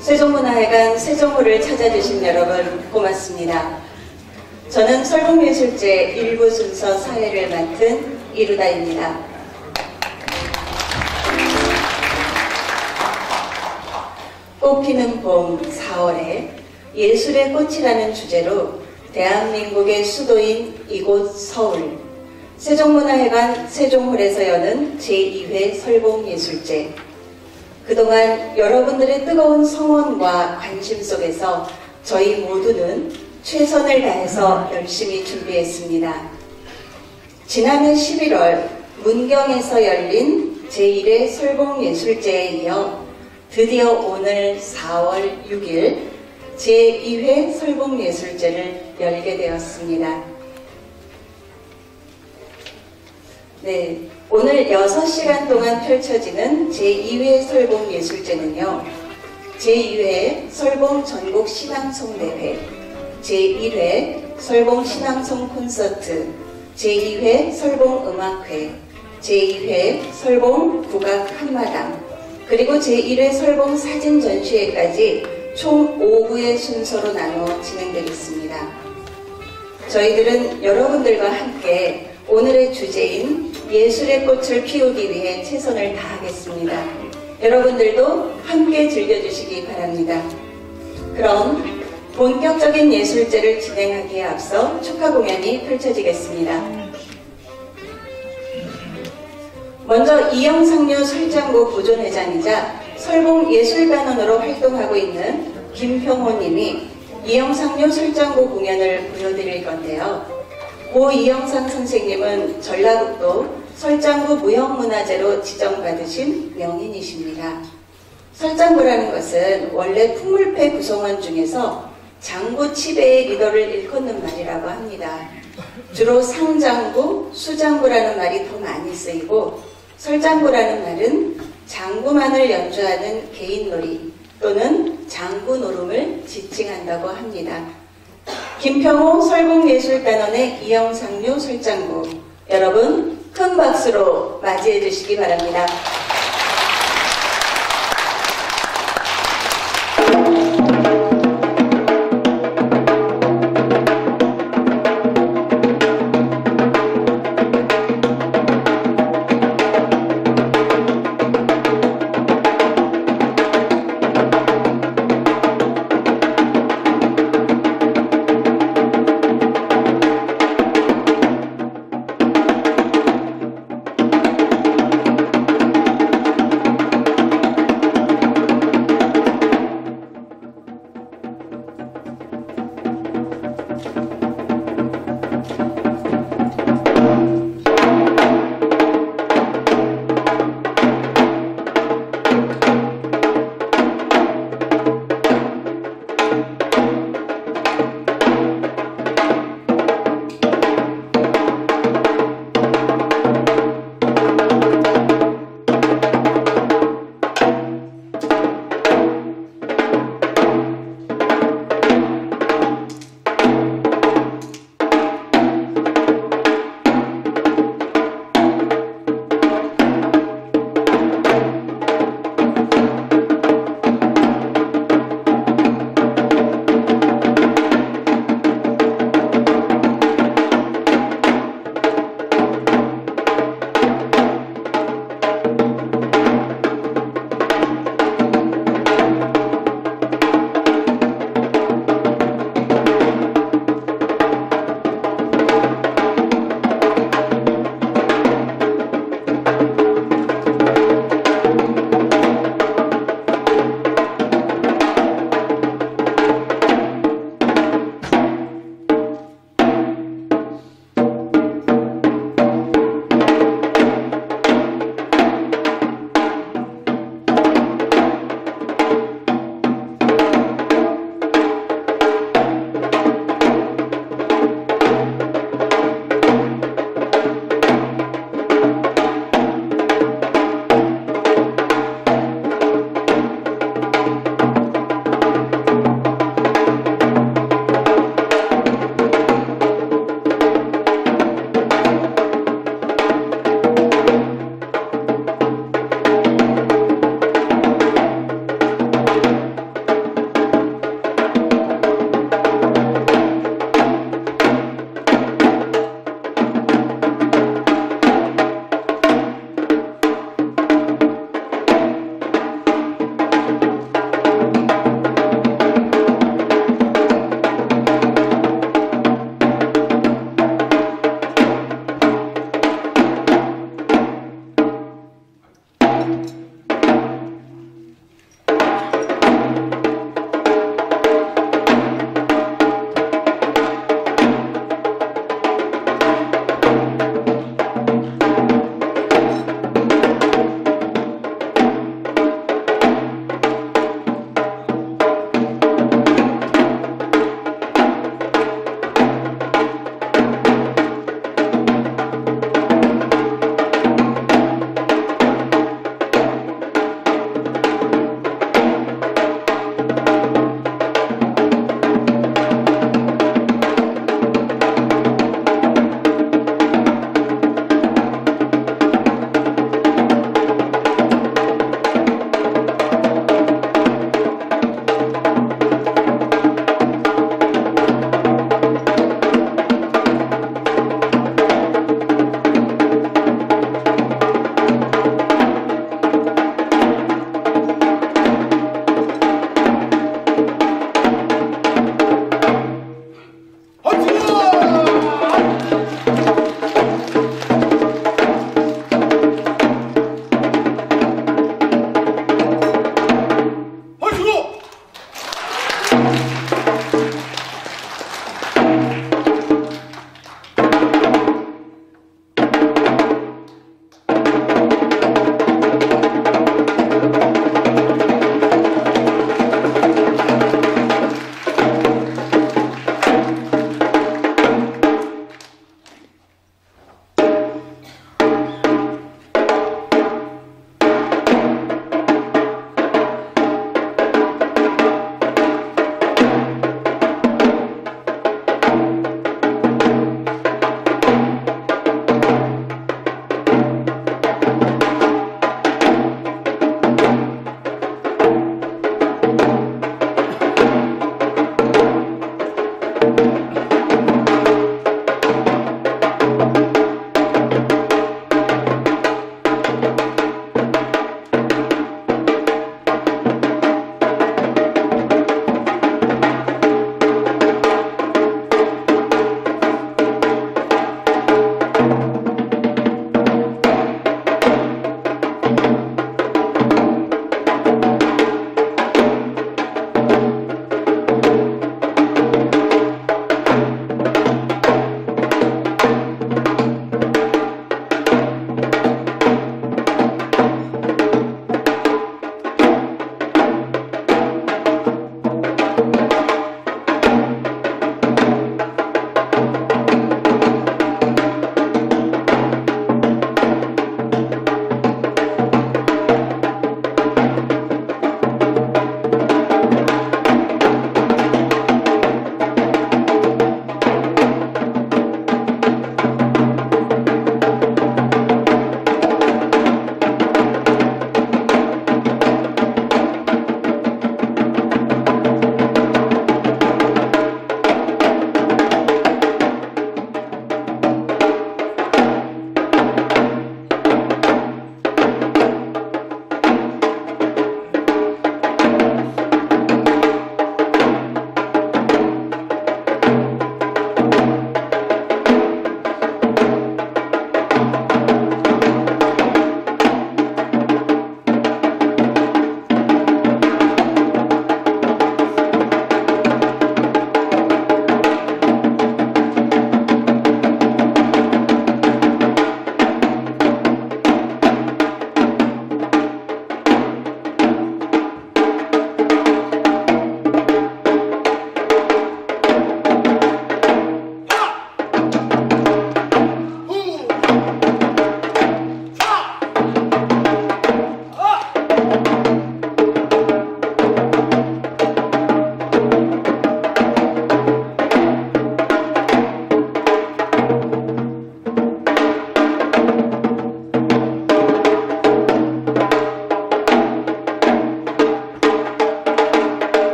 세종문화회관 세종호를 찾아주신 여러분 고맙습니다. 저는 설국예술제 1부 순서 사회를 맡은 이루다입니다. 꽃피는 봄 4월에 예술의 꽃이라는 주제로 대한민국의 수도인 이곳 서울 세종문화회관 세종홀에서 여는 제2회 설국예술제. 그동안 여러분들의 뜨거운 성원과 관심 속에서 저희 모두는 최선을 다해서 열심히 준비했습니다. 지난해 11월 문경에서 열린 제1회 설국예술제에 이어 드디어 오늘 4월 6일 제2회 설국예술제를 열게 되었습니다. 네, 오늘 6시간 동안 펼쳐지는 제2회 설국예술제는요, 제2회 설국 전국 신앙송대회, 제1회 설국 신앙송 콘서트, 제2회 설국 음악회, 제2회 설국 국악 한마당, 그리고 제1회 설국 사진 전시회까지 총 5부의 순서로 나누어 진행되겠습니다. 저희들은 여러분들과 함께 오늘의 주제인 예술의 꽃을 피우기 위해 최선을 다하겠습니다. 여러분들도 함께 즐겨주시기 바랍니다. 그럼 본격적인 예술제를 진행하기에 앞서 축하 공연이 펼쳐지겠습니다. 먼저 이영상류 설장구 보존회장이자 설국예술단원으로 활동하고 있는 김평호님이 이영상류 설장구 공연을 보여드릴 건데요. 고 이영상 선생님은 전라북도 설장구 무형문화재로 지정받으신 명인이십니다. 설장구라는 것은 원래 풍물패 구성원 중에서 장구 치배의 리더를 일컫는 말이라고 합니다. 주로 상장구, 수장구라는 말이 더 많이 쓰이고 설장구라는 말은 장구만을 연주하는 개인놀이 또는 장구노름을 지칭한다고 합니다. 김평호 설국예술단원의 이영상류 설장구, 여러분 큰 박수로 맞이해 주시기 바랍니다.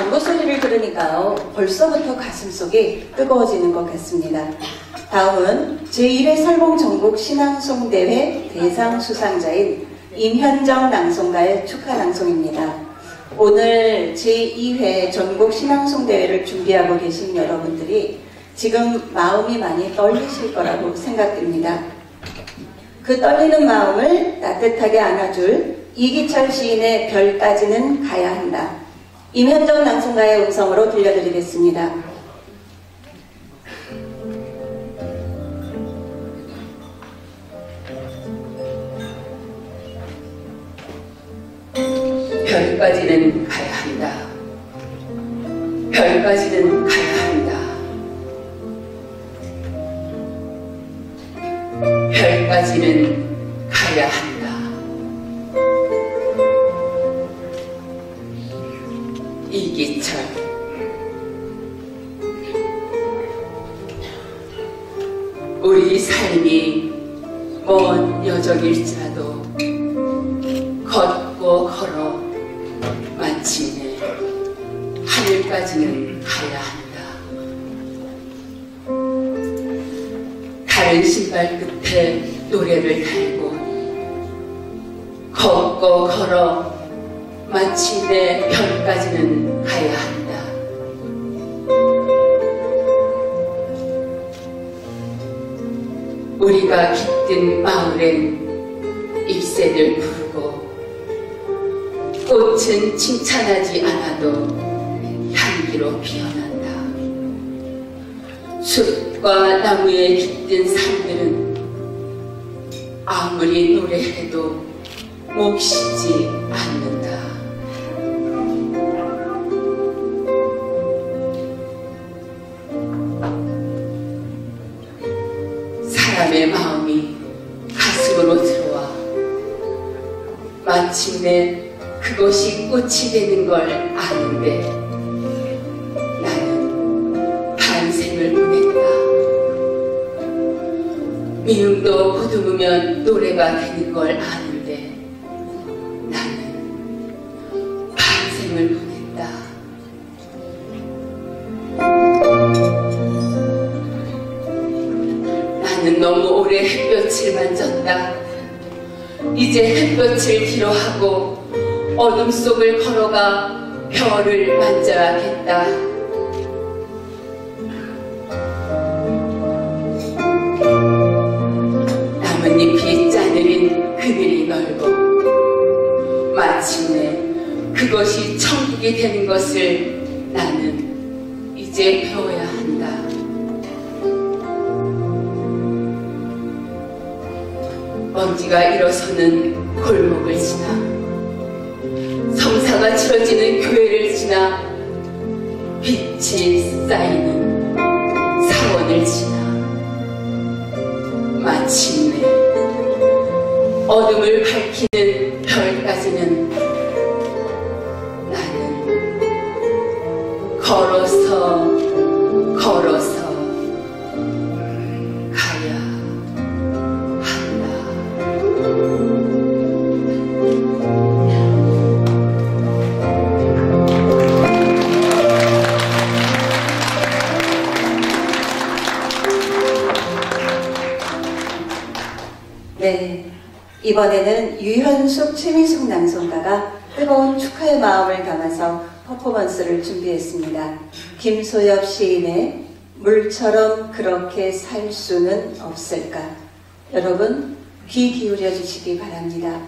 광고 소리를 들으니까요, 벌써부터 가슴속이 뜨거워지는 것 같습니다. 다음은 제1회 설봉 전국 신앙송대회 대상 수상자인 임현정 낭송가의 축하 낭송입니다. 오늘 제2회 전국 신앙송대회를 준비하고 계신 여러분들이 지금 마음이 많이 떨리실 거라고 생각됩니다. 그 떨리는 마음을 따뜻하게 안아줄 이기철 시인의 별까지는 가야 한다. 임현정 낭송가의 음성으로 들려드리겠습니다. 별까지는 가야 한다. 별까지는 가야 한다. 별까지는 가야 한다. 이기철. 우리 삶이 먼 여정일지라도 걷고 걸어 마침내 하늘까지는 가야 한다. 다른 신발 끝에 노래를 달고 걷고 걸어 마침내 별까지는 가야 한다. 우리가 깃든 마을엔 잎새들 부르고 꽃은 칭찬하지 않아도 향기로 피어난다. 숲과 나무에 깃든 산들은 아무리 노래해도 몫이지 않는다. 사람의 마음이 가슴으로 들어와 마침내 그것이 꽃이 되는 걸 아는데 나는 반생을 보냈다. 미음도 보듬으면 노래가 되는 걸 아는데 나는 반생을 보냈다. 나는 너무 오래 햇볕을 만졌다. 이제 햇볕을 뒤로하고 어둠 속을 걸어가 별을 만져야겠다. 나뭇잎이 짜내린 그늘이 넓어 마침내 그것이 천국이 되는 것을 나는 이제 배워야 한다. 먼지가 일어서는 골목을 지나 성사가 치러지는 교회를 지나 빛이 쌓이는 사원을 지나 마침내 어둠을 밝히는 별까지는 나는 걸어서 가야 한다. 네, 이번에는 유현숙 최미숙 낭송가가 뜨거운 축하의 마음을 담아서 퍼포먼스를 준비했습니다. 김소엽 시인의 물처럼 그렇게 살 수는 없을까. 여러분 귀 기울여 주시기 바랍니다.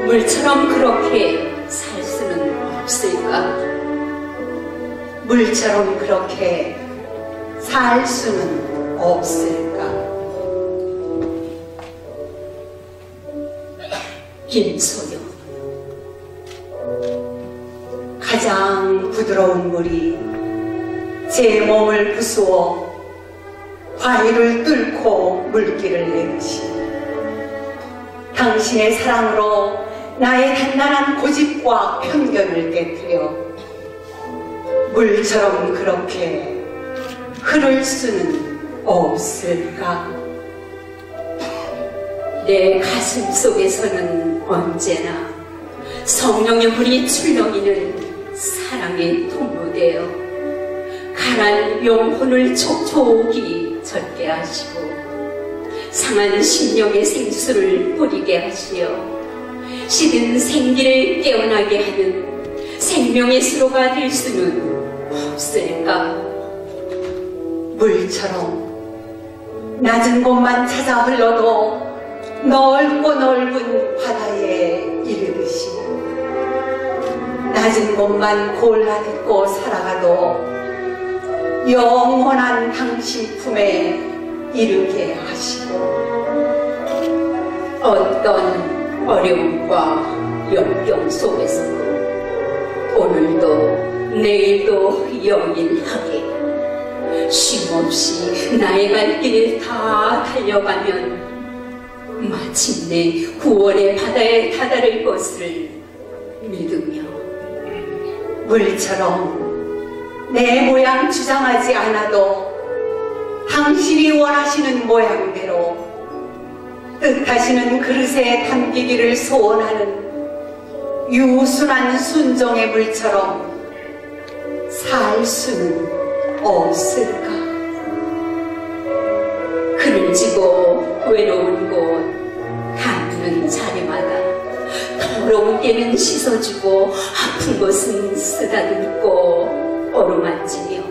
물처럼 그렇게 살 수는 없을까? 물처럼 그렇게 살 수는 없을까? 김소영. 가장 부드러운 물이 제 몸을 부수어 바위를 뚫고 물길을 내듯이 당신의 사랑으로 나의 단단한 고집과 편견을 깨뜨려 물처럼 그렇게 흐를 수는 없을까? 내 가슴 속에서는 언제나 성령의 물이 출렁이는 사랑의 통로되어 가난 영혼을 촉촉히 젖게 하시고 상한 심령의 생수를 뿌리게 하시어 시든 생기를 깨어나게 하는 생명의 수로가 될 수는 없을까? 물처럼 낮은 곳만 찾아 흘러도 넓고 넓은 바다에 이르듯이 낮은 곳만 골라 듣고 살아가도 영원한 당신 품에 이르게 하시고 어떤 어려움과 역경 속에서도 오늘도 내일도 영일하게 쉼없이 나의 갈 길을 다 달려가면 마침내 구원의 바다에 다다를 것을 믿으며 물처럼 내 모양 주장하지 않아도 당신이 원하시는 모양대로 뜻하시는 그릇에 담기기를 소원하는 유순한 순종의 물처럼 살 수는 없을까? 그늘 지고 외로운 곳 닿는 자리마다 더러운 때는 씻어주고 아픈 것은 쓰다듬고 어루만지며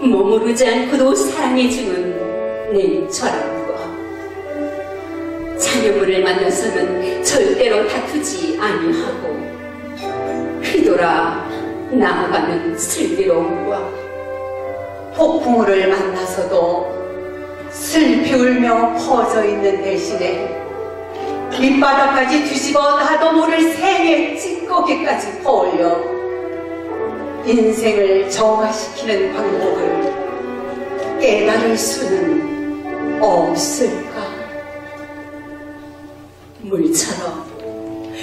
머무르지 않고도 사랑해주는 내 철학과 자녀물을 만나서는 절대로 다투지 아니하고 휘돌아 나아가는 슬기로움과 폭풍우를 만나서도 슬피 울며 퍼져 있는 대신에 밑바닥까지 뒤집어 나도 모를 생의 찌꺼기까지 퍼올려 인생을 정화시키는 방법을 깨달을 수는 없을까? 물처럼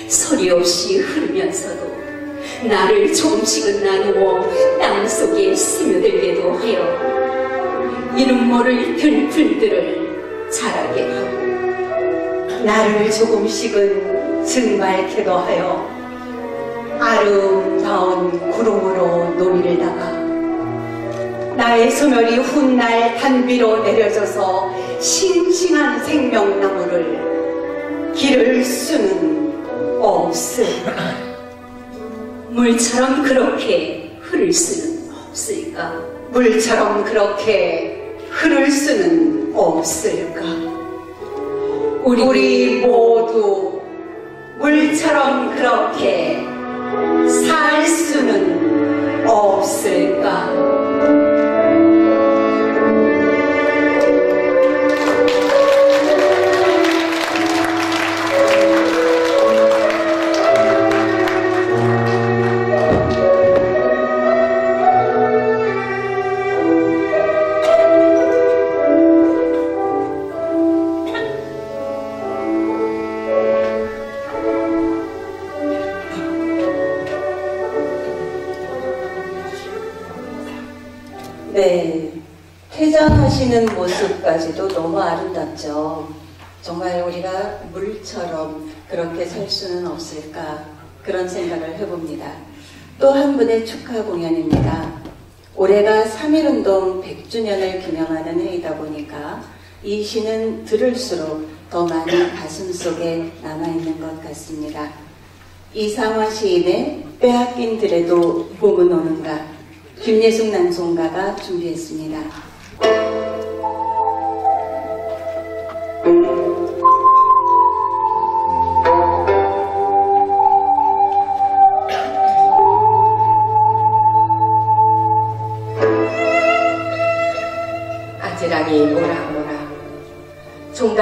소리 없이 흐르면서도 나를 조금씩은 나누어 땅속에 스며들게도 하여 이름 모를 들풀들을 자라게 하고 나를 조금씩은 증발케도 하여 아름다운 구름으로 노일다가 나의 소멸이 훗날 단비로 내려져서 싱싱한 생명나무를 기를 수는 없을까? 물처럼 그렇게 흐를 수는 없을까? 물처럼 그렇게 흐를 수는 없을까? 우리 모두 물처럼 그렇게 살 수는 없을까? 네, 퇴장하시는 모습까지도 너무 아름답죠. 정말 우리가 물처럼 그렇게 살 수는 없을까 그런 생각을 해봅니다. 또 한 분의 축하 공연입니다. 올해가 3.1운동 100주년을 기념하는 해이다 보니까 이 시는 들을수록 더 많이 가슴속에 남아있는 것 같습니다. 이상화 시인의 빼앗긴 들에도 봄은 오는가 김예숙 낭송가가 준비했습니다.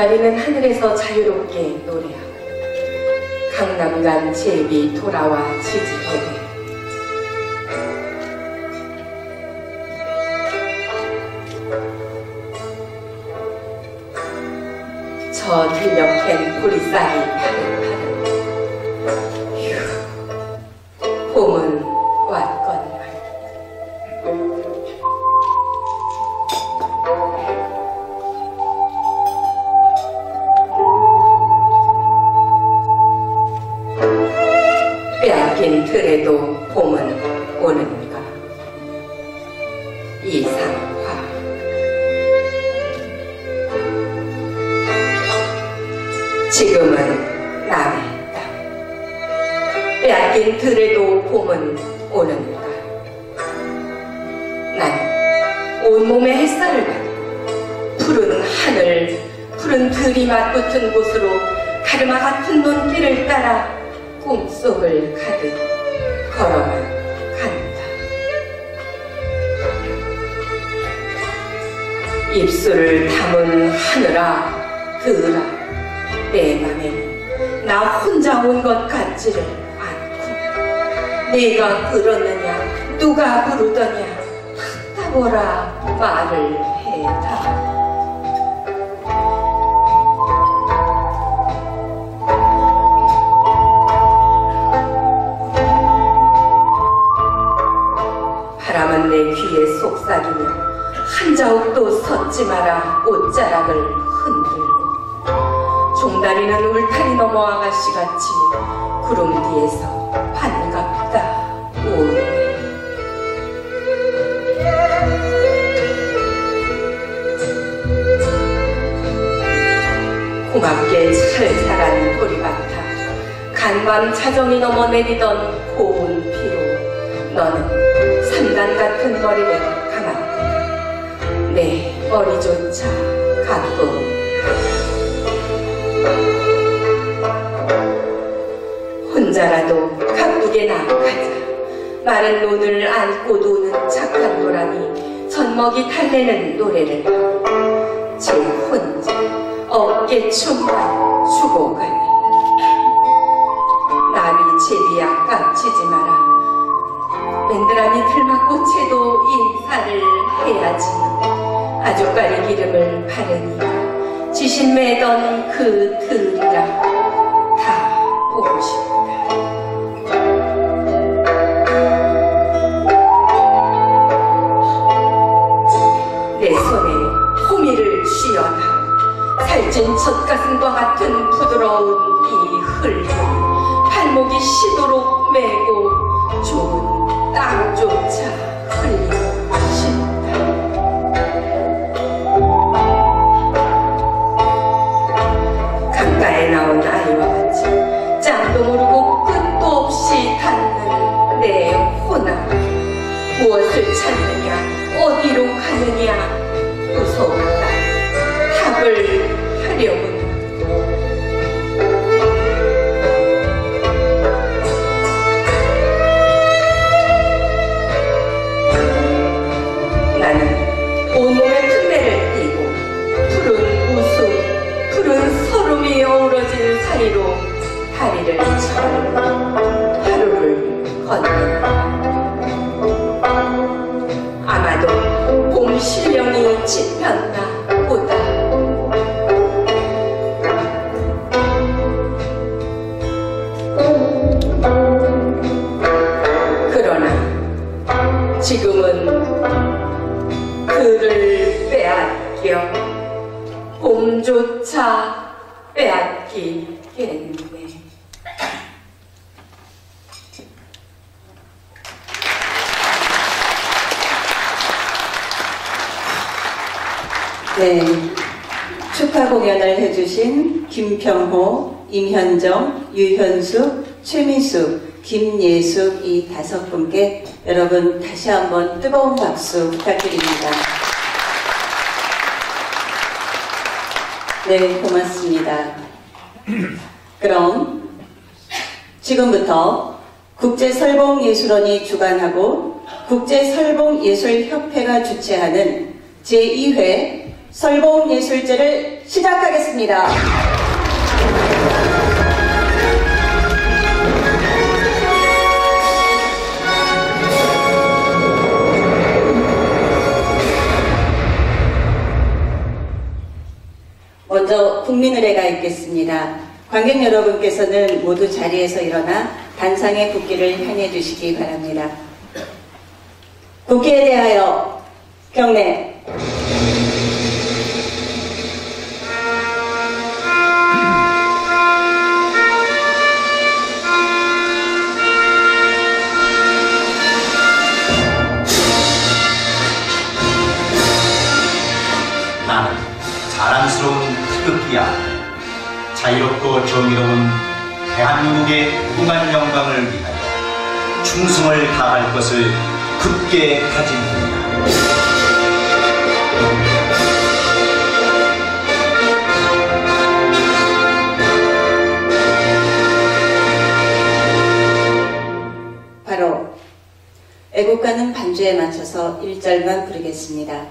종다리는 하늘에서 자유롭게 노래하고 강남간 제비 돌아와 지지해대. 저 들녘엔 보리쌀이 파릇파릇. 휴, 봄은 왔건만. 빼앗긴 들에도 봄은 오는가. 이상화. 지금은 남의 땅. 빼앗긴 들에도 봄은 오는가. 난 온몸에 햇살을 받고 푸른 하늘, 푸른 들이 맞붙은 곳으로 가르마 같은 눈길을 따라 꿈속을 가득 걸어만 간다. 입술을 담은 하늘아, 들아, 내 맘에는 나 혼자 온 것 같지를 않구나. 네가 들었느냐, 누가 부르더냐, 따보라 말을 해다. 바람은 내 귀에 속삭이며 한 자욱도 섰지 마라 옷자락을 흔들고 종다리는 울타리 넘어 아가씨같이 구름 뒤에서 반갑다 오네. 고맙게 살살한 보리밭아, 간밤 자정이 넘어 내리던 고운 비로 너는 산단 같은 머리를 감았다. 내 머리조차 가끔 혼자라도 가쁘게 나가자. 마른 논을 안고 노는 착한 노랑이 젖먹이 달래는 노래를 하고 제 혼자 어깨춤만 추고 가네. 나비 제비야 깝치지 마라. 맨드라미 들막꽃에도 인사를 해야지. 아주까리 기름을 바르니 지신 매던 그 들이라 다 보고 싶다. 내 손에 호미를 쥐어다. 살찐 젖가슴과 같은 부드러운 이 흙을 발목이 쉬도록 메고 좋은 땅조차 흘리고 싶다. 강가에 나온 아이와 같이 짬도 모르고 끝도 없이 닿는 내 혼아. 무엇을 찾느냐, 어디로 가느냐, 무서웠다. 답을 하려면 나는 온몸에 특례를 띠고 푸른 웃음, 푸른 서름이 어우러진 사이로 다리를 쳐 하루를 걷는다. 아마도 봄 신령이 짚혔나 보다. 그러나 지금은 그를 빼앗겨 봄조차 빼앗기겠네. 네, 축하 공연을 해주신 김평호, 임현정, 유현숙, 최민숙, 김예숙 이 5분께 여러분 다시 한번 뜨거운 박수 부탁드립니다. 네, 고맙습니다. 그럼 지금부터 국제설봉예술원이 주관하고 국제설봉예술협회가 주최하는 제2회 설봉예술제를 시작하겠습니다. 먼저 국민의례가 있겠습니다. 관객 여러분께서는 모두 자리에서 일어나 단상의 국기를 향해 주시기 바랍니다. 국기에 대하여 경례. 나는 자랑스러운 태극기야. 자유롭고 정의로운 대한민국의 무궁한 영광을 위하여 충성을 다할 것을 굳게 다짐합니다. 바로 애국가는 반주에 맞춰서 1절만 부르겠습니다.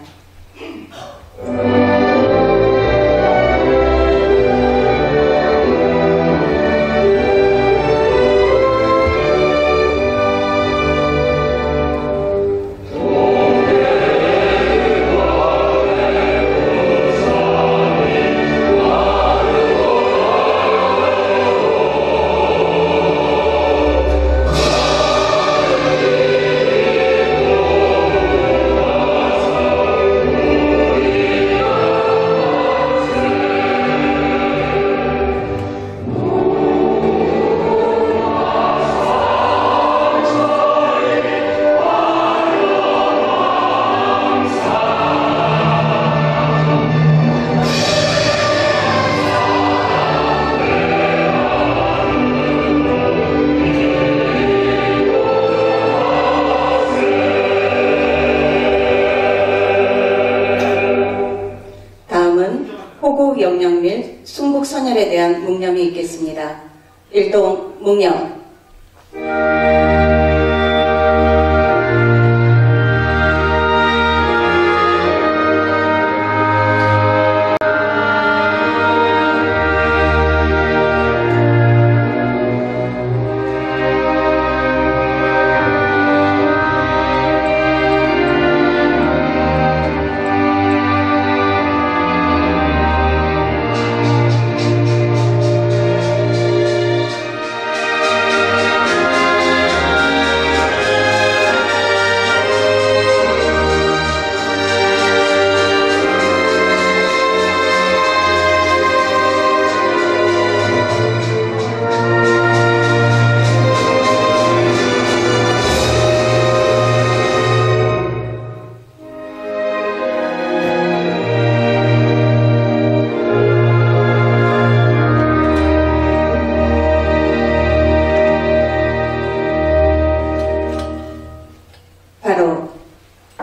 호국 영령 및 순국 선열에 대한 묵념이 있겠습니다. 일동 묵념.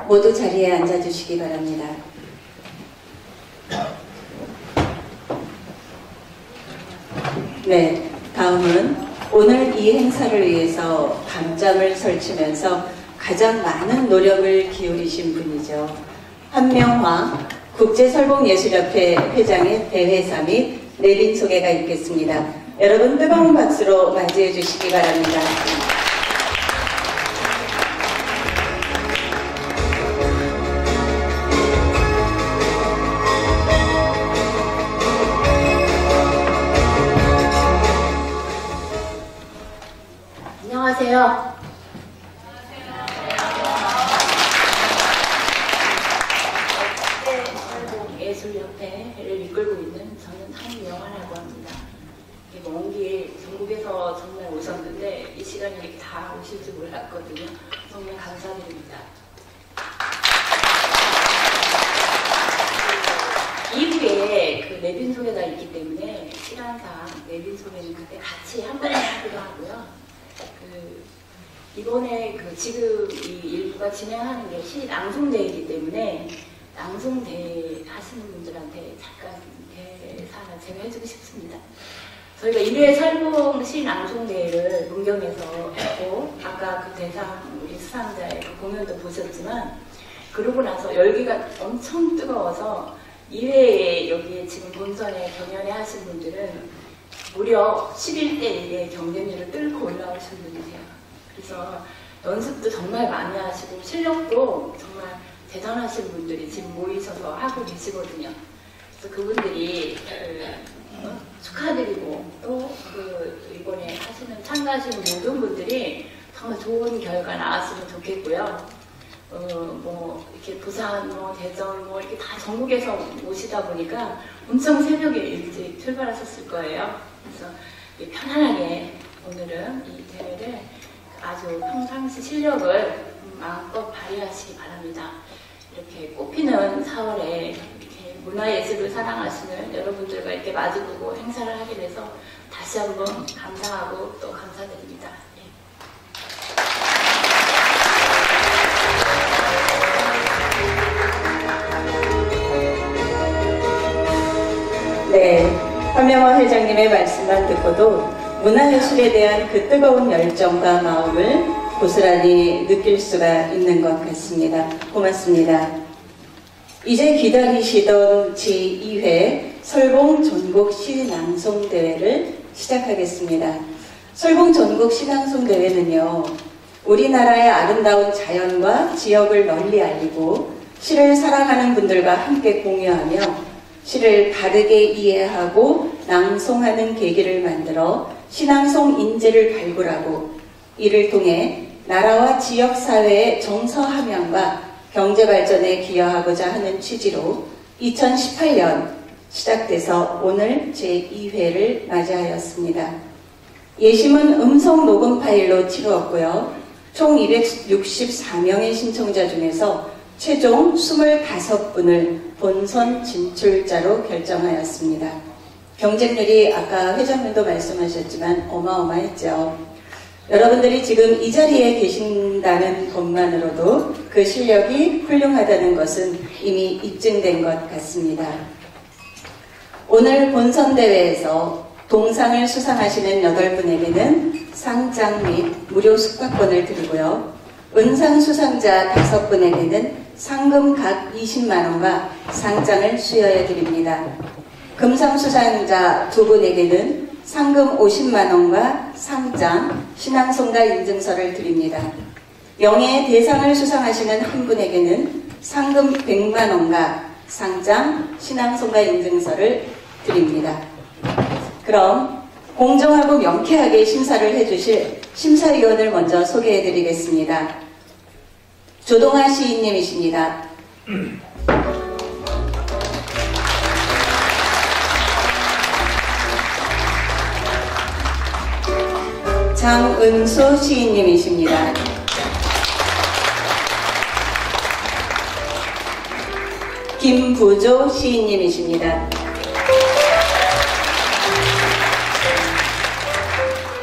모두 자리에 앉아주시기 바랍니다. 네, 다음은 오늘 이 행사를 위해서 밤잠을 설치면서 가장 많은 노력을 기울이신 분이죠. 한명화 국제설국예술협회 회장의 대회사 및 내빈 소개가 있겠습니다. 여러분 뜨거운 박수로 맞이해 주시기 바랍니다. 안녕하세요. 국제설국예술협회를 이끌고 있는 저는 한명화라고 합니다. 먼 길 전국에서 정말 오셨는데 이 시간에 이렇게 다 오실 줄 몰랐거든요. 정말 감사드립니다. 이후에 그 내빈 소개가 있기 때문에 시간상 내빈 소개는 그때 같이 한 번에 하기도 하고요. 이번에 지금 이 일부가 진행하는 게 시 낭송대회이기 때문에 낭송대회 하시는 분들한테 잠깐 대사를 제가 해주고 싶습니다. 저희가 1회 설국 시 낭송대회를 문경에서 했고 아까 그 대상 우리 수상자의 그 공연도 보셨지만 그러고 나서 열기가 엄청 뜨거워서 2회에 여기에 지금 본선에 경연에 하신 분들은 무려 11대 1의 경쟁률을 뚫고 올라오신 분이세요. 그래서 연습도 정말 많이 하시고 실력도 정말 대단하신 분들이 지금 모이셔서 하고 계시거든요. 그래서 그분들이 축하드리고 또 이번에 참가하시는 모든 분들이 정말 좋은 결과 나왔으면 좋겠고요. 뭐 이렇게 부산, 대전, 이렇게 다 전국에서 오시다 보니까 엄청 새벽에 일찍 출발하셨을 거예요. 그래서 편안하게 오늘은 이 대회를 아주 평상시 실력을 마음껏 발휘하시기 바랍니다. 이렇게 꽃피는 4월에 이렇게 문화예술을 사랑하시는 여러분들과 이렇게 마주보고 행사를 하게 돼서 다시 한번 감사하고 또 감사드립니다. 네, 한명화 회장님의 말씀만 듣고도 문화예술에 대한 그 뜨거운 열정과 마음을 고스란히 느낄 수가 있는 것 같습니다. 고맙습니다. 이제 기다리시던 제2회 설봉 전국 시낭송대회를 시작하겠습니다. 설봉 전국 시낭송대회는요, 우리나라의 아름다운 자연과 지역을 널리 알리고 시를 사랑하는 분들과 함께 공유하며 시를 바르게 이해하고 낭송하는 계기를 만들어 시낭송 인재를 발굴하고 이를 통해 나라와 지역사회의 정서함양과 경제발전에 기여하고자 하는 취지로 2018년 시작돼서 오늘 제2회를 맞이하였습니다. 예심은 음성 녹음 파일로 치루었고요. 총 264명의 신청자 중에서 최종 25분을 본선 진출자로 결정하였습니다. 경쟁률이 아까 회장님도 말씀하셨지만 어마어마했죠. 여러분들이 지금 이 자리에 계신다는 것만으로도 그 실력이 훌륭하다는 것은 이미 입증된 것 같습니다. 오늘 본선대회에서 동상을 수상하시는 8분에게는 상장 및 무료 숙박권을 드리고요. 은상 수상자 5분에게는 상금 각 20만원과 상장을 수여해 드립니다. 금상 수상자 2분에게는 상금 50만원과 상장, 신앙송가 인증서를 드립니다. 영예의 대상을 수상하시는 한 분에게는 상금 100만원과 상장, 신앙송가 인증서를 드립니다. 그럼 공정하고 명쾌하게 심사를 해주실 심사위원을 먼저 소개해 드리겠습니다. 조동아 시인님이십니다. 장은수 시인님이십니다. 김부조 시인님이십니다.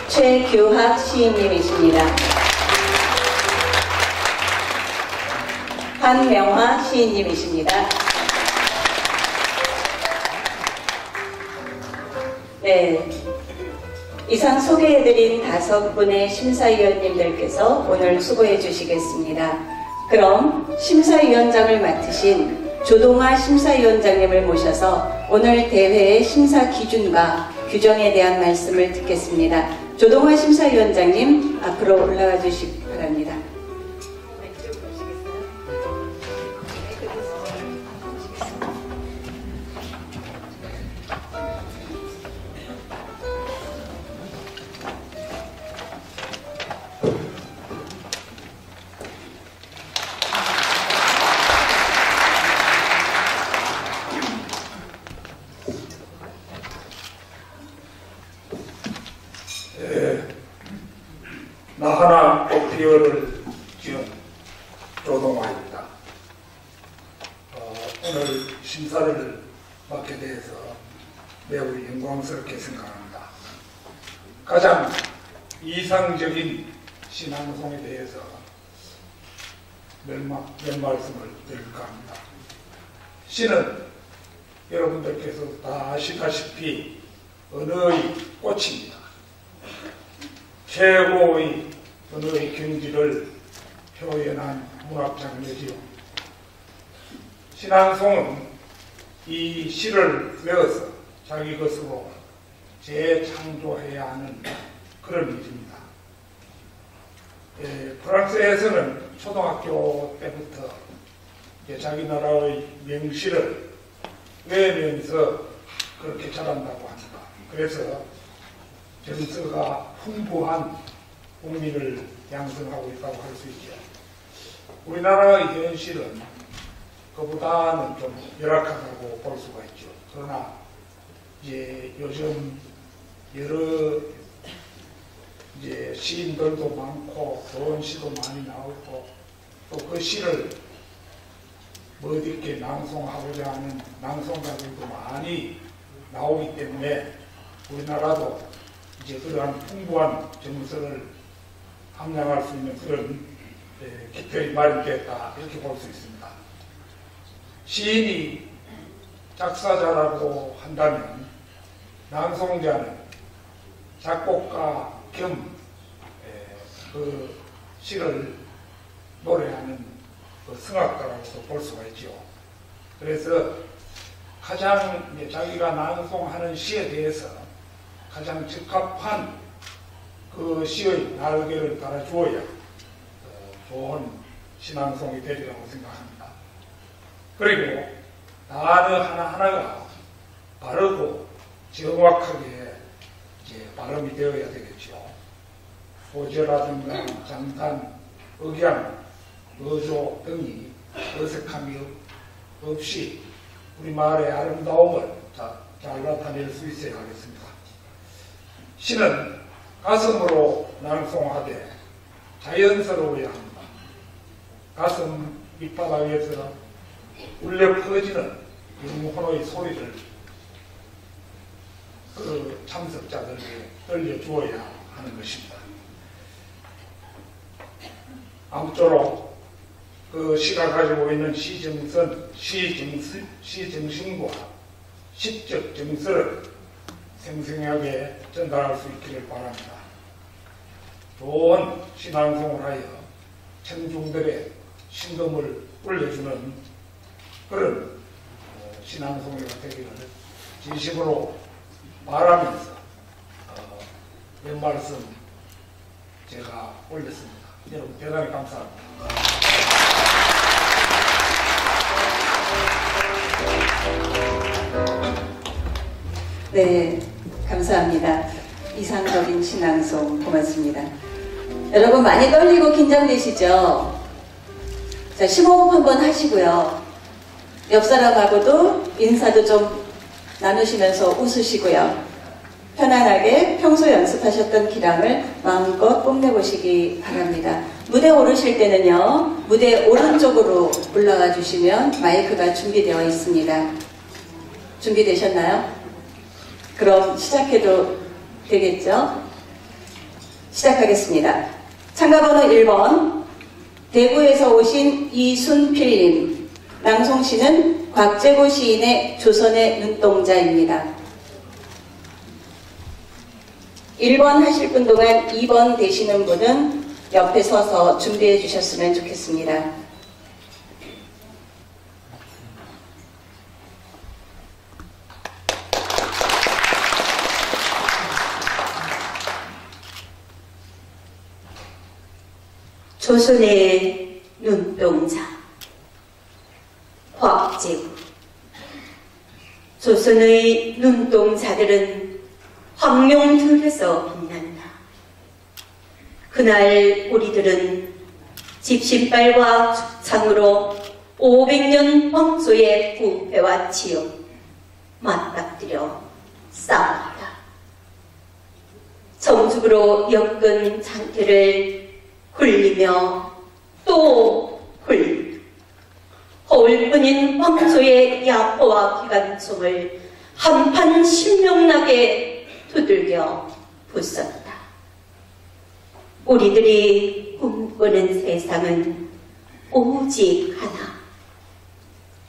최규학 시인님이십니다. 한명화 시인님이십니다. 네, 이상 소개해드린 5분의 심사위원님들께서 오늘 수고해 주시겠습니다. 그럼 심사위원장을 맡으신 조동아 심사위원장님을 모셔서 오늘 대회의 심사 기준과 규정에 대한 말씀을 듣겠습니다. 조동아 심사위원장님 앞으로 올라와 주시기 바랍니다. 나하나 꽃피어를 지은 조동아입니다. 오늘 심사를 맡게 돼서 매우 영광스럽게 생각합니다. 가장 이상적인 신앙송에 대해서 몇 말씀을 드릴까 합니다. 시는 여러분들께서 다 아시다시피 언어의 꽃입니다. 최고의 언어의 경지를 표현한 문학장르지요. 신앙송은 이 시를 외워서 자기 것으로 재창조해야 하는 그런 일입니다. 프랑스에서는 초등학교 때부터 자기 나라의 명시를 외우면서 그렇게 자란다고 합니다. 그래서 정서가 풍부한 국민을 양성하고 있다고 할 수 있죠. 우리나라의 현실은 그보다는 좀 열악하다고 볼 수가 있죠. 그러나 이제 요즘 여러 이제 시인들도 많고 좋은 시도 많이 나오고 또 그 시를 멋있게 낭송하고자 하는 낭송가들도 많이 나오기 때문에 우리나라도 이제 그러한 풍부한 정서를 함양할 수 있는 그런 기틀이 마련됐다 이렇게 볼 수 있습니다. 시인이 작사자라고 한다면 낭송자는 작곡가 겸 그 시를 노래하는 그 성악가라고도 볼 수가 있죠. 그래서 가장 자기가 낭송하는 시에 대해서 가장 적합한 그 시의 날개를 달아주어야 좋은 시낭송이 되리라고 생각합니다. 그리고 단어 하나하나가 바르고 정확하게 이제 발음이 되어야 되겠죠. 소재라든가 장단, 억양, 어조 등이 어색함이 없이 우리말의 아름다움을 잘 나타낼 수 있어야 하겠습니다. 시는 가슴으로 낭송하되 자연스러워야 합니다. 가슴 밑바닥에서 울려 퍼지는 영혼의 소리를 그 참석자들에게 들려주어야 하는 것입니다. 아무쪼록 그 시가 가지고 있는 시정선, 시정신과 시적 정서를 생생하게 전달할 수 있기를 바랍니다. 좋은 시낭송을 하여 청중들의 신금을 울려주는 그런 시낭송이 되기를 진심으로 바라면서 몇 말씀 제가 올렸습니다. 여러분 대단히 감사합니다. 네, 감사합니다. 이상적인 신앙송 고맙습니다. 여러분 많이 떨리고 긴장되시죠? 자, 심호흡 한번 하시고요. 옆 사람하고도 인사도 좀 나누시면서 웃으시고요. 편안하게 평소 연습하셨던 기량을 마음껏 뽐내보시기 바랍니다. 무대 오르실 때는요, 무대 오른쪽으로 올라가 주시면 마이크가 준비되어 있습니다. 준비되셨나요? 그럼 시작해도 되겠죠? 시작하겠습니다. 참가번호 1번 대구에서 오신 이순필님, 낭송시는 곽재구 시인의 조선의 눈동자입니다. 1번 하실 분 동안 2번 되시는 분은 옆에 서서 준비해 주셨으면 좋겠습니다. 조선의 눈동자 곽재구. 조선의 눈동자들은 황룡들에서 빛난다. 그날 우리들은 집신발과 축창으로 500년 황소의 부패와 치욕 맞닥뜨려 싸웠다. 정죽으로 엮은 장태를 굴리며 또 굴리며 거울뿐인 황소의 야포와 기관총을 한판 신명나게 두들겨 부쉈다. 우리들이 꿈꾸는 세상은 오직 하나.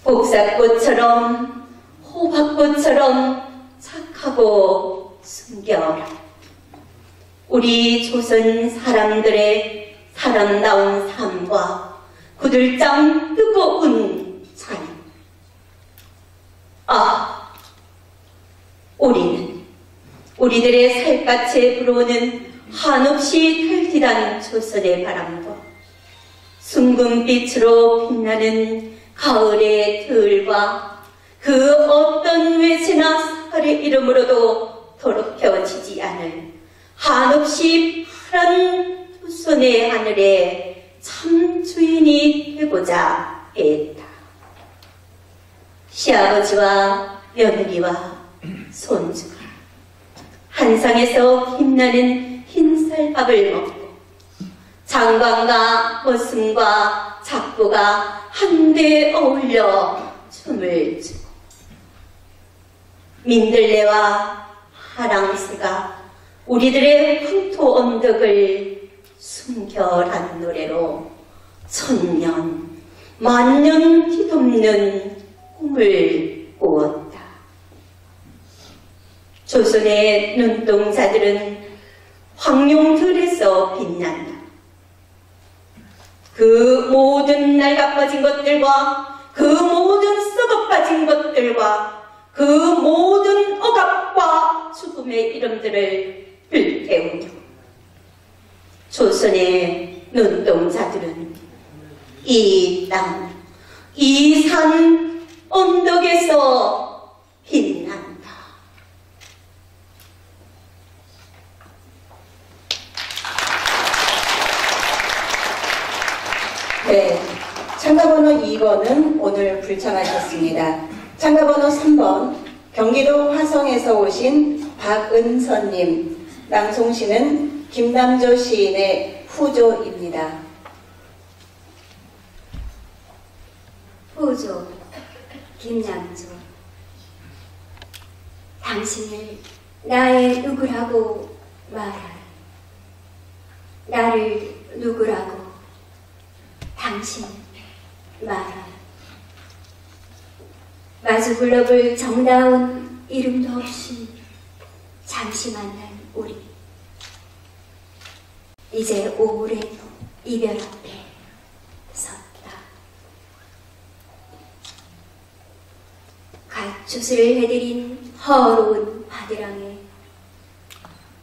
복사꽃처럼 호박꽃처럼 착하고 순결한 우리 조선 사람들의 사람다운 삶과 구들장 뜨거운 찬. 우리는 우리들의 살갗에 불어오는 한없이 탈티단 조선의 바람과 순금빛으로 빛나는 가을의 들과 그 어떤 외세나 사활의 이름으로도 더럽혀지지 않을 한없이 파란 조선의 하늘에 참 주인이 되고자 했다. 시아버지와 며느리와 손주가 한상에서 빛나는 흰쌀밥을 먹고 장관과 머슴과 작부가 한데 어울려 춤을 추고 민들레와 하랑새가 우리들의 황토 언덕을 순결한 노래로 천년 만년 뒤덮는 꿈을 꾸었다. 조선의 눈동자들은 황룡들에서 빛난다. 그 모든 낡아빠진 것들과 그 모든 썩어빠진 것들과 그 모든 억압과 죽음의 이름들을 불태우며 조선의 눈동자들은 이 땅, 이 산 언덕에서 빛난다. 네, 참가번호 2번은 오늘 불참하셨습니다. 참가번호 3번, 경기도 화성에서 오신 박은선님, 낭송시는 김남조 시인의 후조입니다. 후조, 김남조. 당신을 나의 누구라고 말하리. 나를 누구라고 당신 말하리. 마주 불러볼 정다운 이름도 없이 잠시 만난 우리. 이제 오랜 이별 앞에 섰다. 갓 추수를 해드린 허로운 바드랑에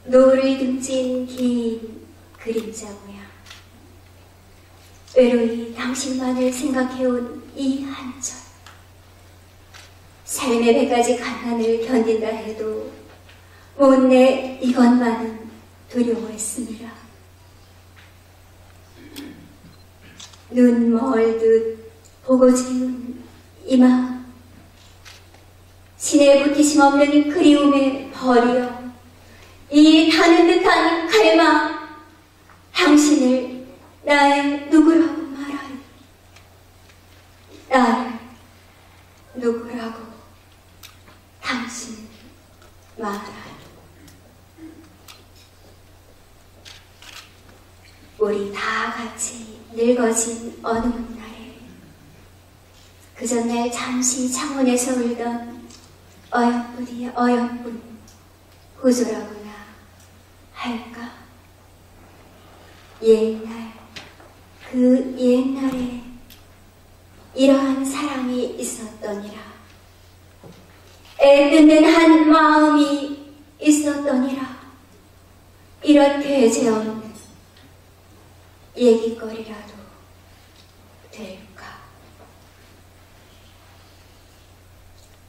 노을을 등진 긴 그림자 모양. 외로이 당신만을 생각해온 이 한절. 삶의 100가지 간난을 견딘다 해도 못내 이것만은 두려워했습니다. 눈 멀듯 보고 지은 이 마음, 신의 붙이심 없는 그리움에 버리어 이 타는 듯한 갈망, 당신을 나의 누구라고 말하리. 나를 누구라고 당신을 말하리. 우리 다 같이 늙어진 어느 날에 그 전날 잠시 창원에서 울던 어여쁜이 어여쁜 후조라고나 할까. 옛날 그 옛날에 이러한 사랑이 있었더니라. 애틋는 한 마음이 있었더니라. 이렇게 재없는 얘기거리라도 될까.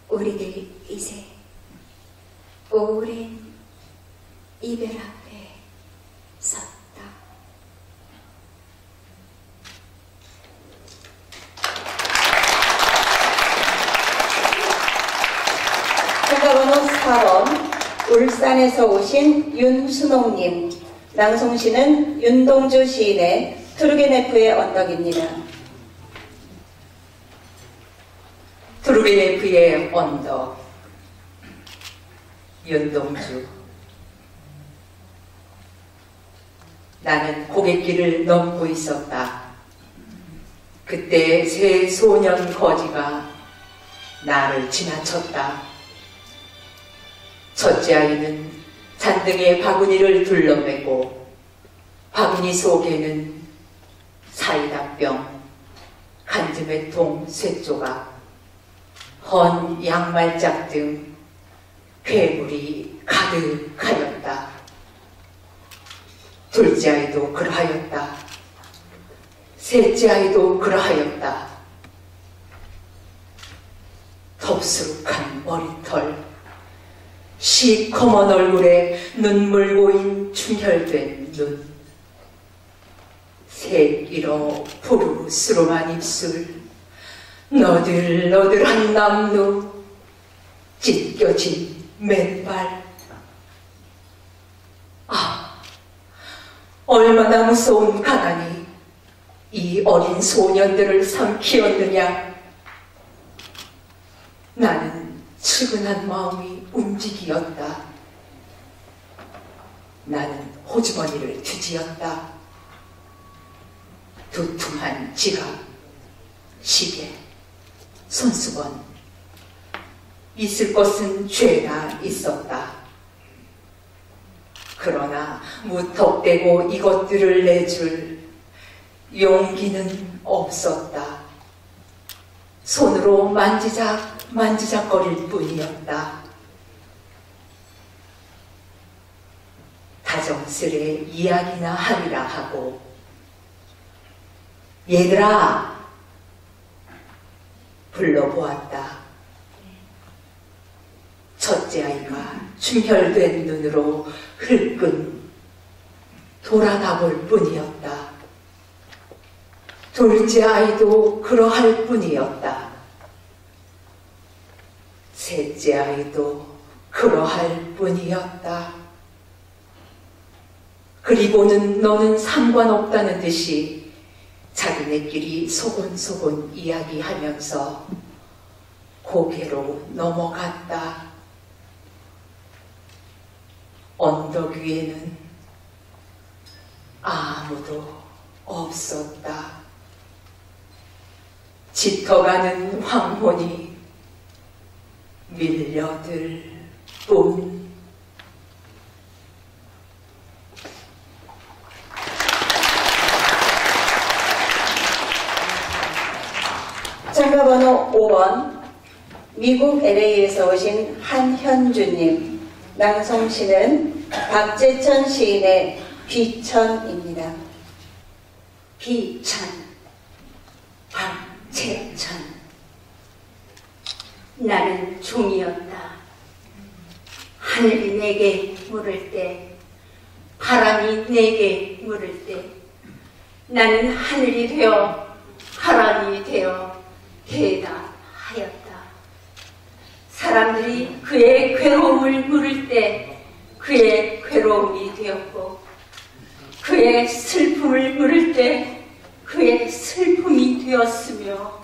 우리들 이제 오랜 이별 앞에 섰다. 참가번호 4번, 울산에서 오신 윤순옥님, 낭송시는 윤동주 시인의 투르게네프의 언덕입니다. 투르게네프의 언덕. 윤동주. 나는 고갯길을 넘고 있었다. 그때 새 소년 거지가 나를 지나쳤다. 첫째 아이는 잔등에 바구니를 둘러매고 바구니 속에는 사이다병, 간지매통 쇠조각, 헌 양말장 등 괴물이 가득하였다. 둘째 아이도 그러하였다. 셋째 아이도 그러하였다. 덥수룩한 머리털, 시커먼 얼굴에 눈물 고인 충혈된 눈, 새끼로 푸르스름한 입술, 너들너들한 남루, 찢겨진 맨발. 아, 얼마나 무서운 가난이 이 어린 소년들을 삼키었느냐. 나는 측은한 마음이 움직이었다. 나는 호주머니를 뒤지었다. 두툼한 지갑, 시계, 손수건, 있을 것은 죄나 있었다. 그러나 무턱대고 이것들을 내줄 용기는 없었다. 손으로 만지작거릴 뿐이었다. 다정스레 이야기나 하리라 하고, 얘들아, 불러보았다. 첫째 아이가 충혈된 눈으로 흘끔 돌아가 볼 뿐이었다. 둘째 아이도 그러할 뿐이었다. 셋째 아이도 그러할 뿐이었다. 그리고는 너는 상관없다는 듯이 자기네끼리 소곤소곤 이야기하면서 고개로 넘어갔다. 언덕 위에는 아무도 없었다. 짙어가는 황혼이 밀려들 뿐. 참가번호 5번 미국 LA에서 오신 한현주님. 낭송시는 박재천 시인의 비천입니다. 비천, 박재천. 나는 종이었다. 하늘이 내게 물을 때, 바람이 내게 물을 때, 나는 하늘이 되어 바람이 되어 대답하였다. 사람들이 그의 괴로움을 물을 때 그의 괴로움이 되었고, 그의 슬픔을 물을 때 그의 슬픔이 되었으며,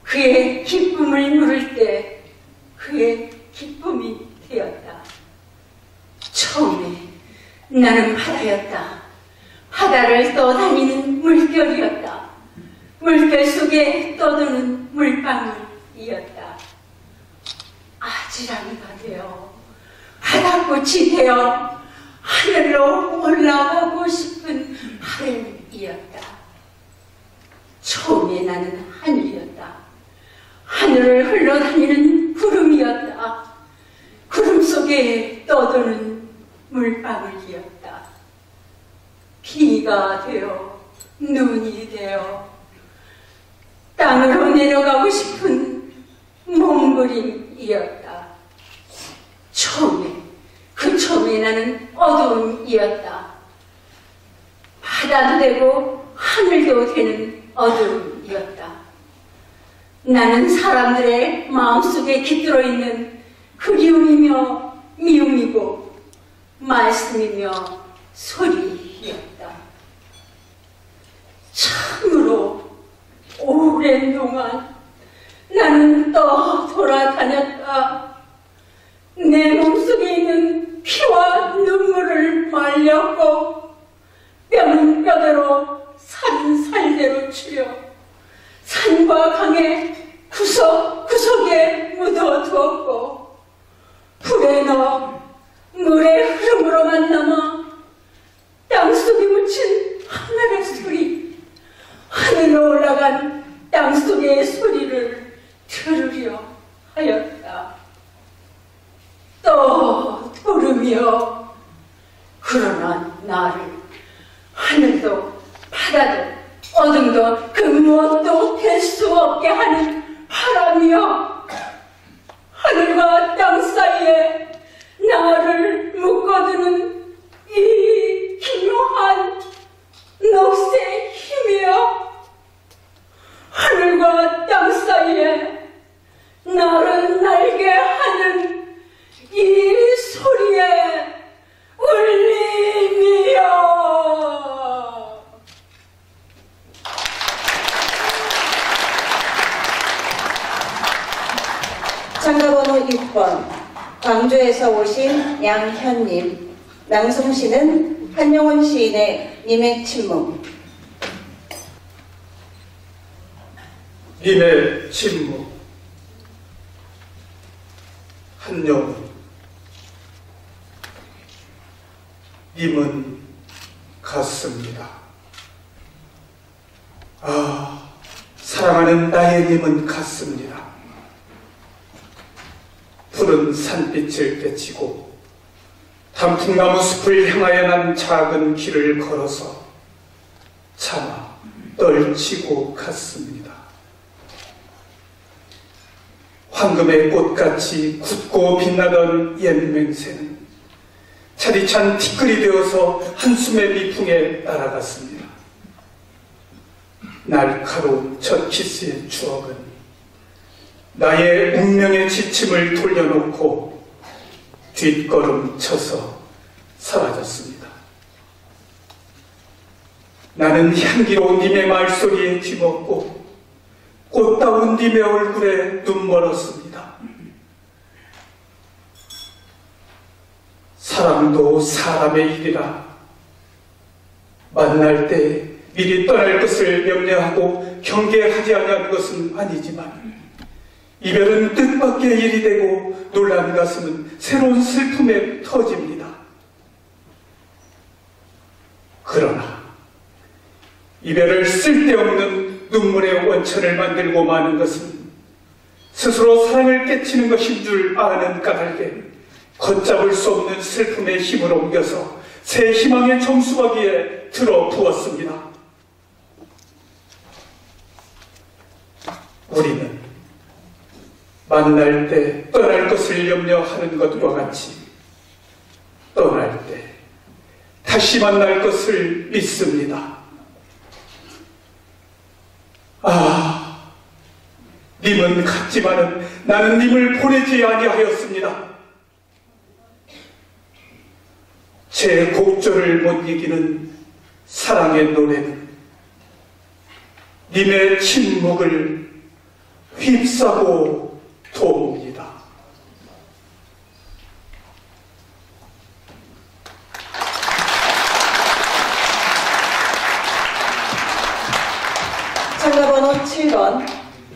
그의 기쁨을 물을 때 그의 기쁨이 되었다. 처음에 나는 바다였다. 바다를 떠다니는 물결이었다. 물결 속에 떠도는 물방울이었다. 아지랑이가 되어 바다꽃이 되어 하늘로 올라가고 싶은 바람이었다. 처음에 나는 하늘이었다. 하늘을 흘러다니는 구름이었다. 구름 속에 떠도는 물방울이었다. 비가 되어 눈이 되어 땅으로 내려가고 싶은 몸부림이었다. 처음에 나는 어두움이었다. 바다도 되고 하늘도 되는 어두움이었다. 나는 사람들의 마음속에 깃들어 있는 그리움이며 미움이고 말씀이며 소리였다. 참으로 오랜 동안 나는 돌아다녔다. 내 몸속에 있는 피와 눈물을 말렸고, 뼈는 뼈대로 산은 살대로 추려 산과 강의 구석구석에 묻어두었고, 불에 넣어 물의 흐름으로만 남아 땅속에 묻힌 하늘의 소리, 하늘로 올라간 땅속의 소리를 들으려 그러나 나를 하늘도 바다도 어둠도 그 무엇도 될 수 없게 하는 바람이여, 하늘과 땅 사이에 나를 묶어두는 이 기묘한 녹색 힘이여, 하늘과 땅 사이에 나를 날게 하는 이 소리의 울림이여. 참가번호 6번 광주에서 오신 양현님, 낭송시는 한용운 시인의 님의 침묵. 님의 침묵. 한용운. 님은 같습니다. 아, 사랑하는 나의 님은 같습니다. 푸른 산빛을 떼치고 단풍나무 숲을 향하여 난 작은 길을 걸어서 차마 떨치고 갔습니다. 황금의 꽃같이 굳고 빛나던 옛 맹세는 차디찬 티끌이 되어서 한숨의 미풍에 날아갔습니다. 날카로운 첫 키스의 추억은 나의 운명의 지침을 돌려놓고 뒷걸음 쳐서 사라졌습니다. 나는 향기로운 님의 말소리에 뒤먹고 꽃다운 님의 얼굴에 눈 멀었습니다. 사랑도 사람의 일이라 만날 때 미리 떠날 것을 염려하고 경계하지 않은 것은 아니지만 이별은 뜻밖의 일이 되고 놀란 가슴은 새로운 슬픔에 터집니다. 그러나 이별을 쓸데없는 눈물의 원천을 만들고 마는 것은 스스로 사랑을 깨치는 것인 줄 아는 까닭에 걷잡을 수 없는 슬픔의 힘을 옮겨서 새 희망의 정수박이에 들어 부었습니다. 우리는 만날 때 떠날 것을 염려하는 것과 같이 떠날 때 다시 만날 것을 믿습니다. 아, 님은 같지만은 나는 님을 보내지 아니하였습니다. 제 곡조를 못 이기는 사랑의 노래는 님의 침묵을 휩싸고 돕니다. 참가번호 7번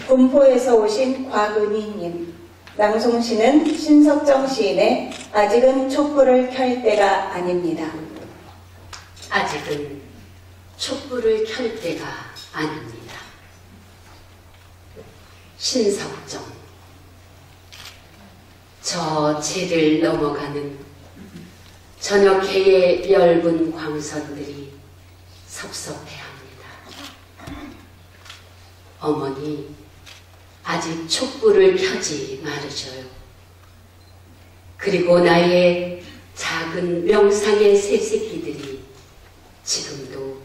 군포에서 오신 곽은희님, 낭송시는 신석정 시인의 아직은 촛불을 켤 때가 아닙니다. 아직은 촛불을 켤 때가 아닙니다. 신석정. 저 제를 넘어가는 저녁해의 엷은 광선들이 섭섭해합니다. 어머니, 아직 촛불을 켜지 말으셔요. 그리고 나의 작은 명상의 새새끼들이 지금도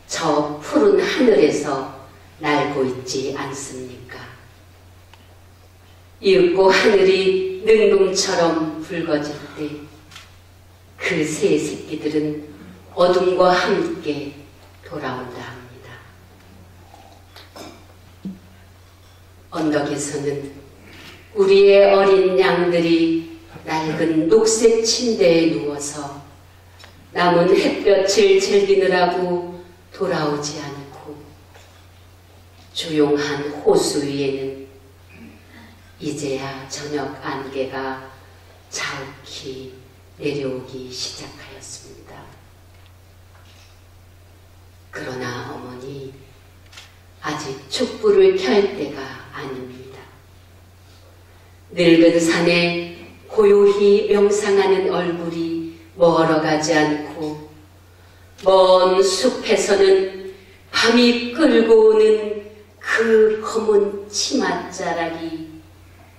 저 푸른 하늘에서 날고 있지 않습니까? 이윽고 하늘이 능동처럼 붉어질 때 그 새 새끼들은 어둠과 함께 돌아온다 합니다. 언덕에서는 우리의 어린 양들이 낡은 녹색 침대에 누워서 남은 햇볕을 즐기느라고 돌아오지 않고 조용한 호수 위에는 이제야 저녁 안개가 자욱히 내려오기 시작하였습니다. 그러나 어머니, 아직 촛불을 켤 때가 아닙니다. 늙은 산에 고요히 명상하는 얼굴이 멀어 가지 않고 먼 숲에서는 밤이 끌고 오는 그 검은 치맛자락이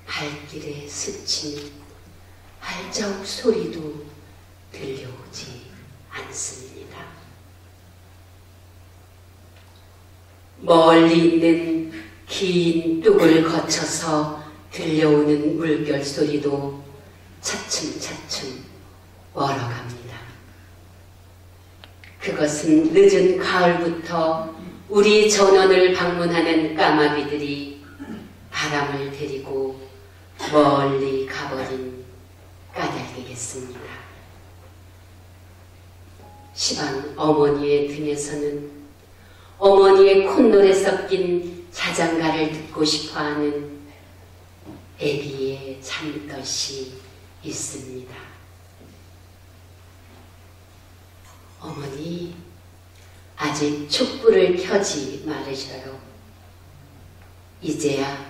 발길에 스치는 발자국 소리도 들려오지 않습니다. 멀리 있는 긴 뚝을 거쳐서 들려오는 물결 소리도 차츰차츰 멀어갑니다. 그것은 늦은 가을부터 우리 전원을 방문하는 까마귀들이 바람을 데리고 멀리 가버린 까닭이겠습니다. 시방 어머니의 등에서는 어머니의 콧노래 섞인 자장가를 듣고 싶어하는 애비의 잠뜻이 있습니다. 어머니, 아직 촛불을 켜지 말으셔요. 이제야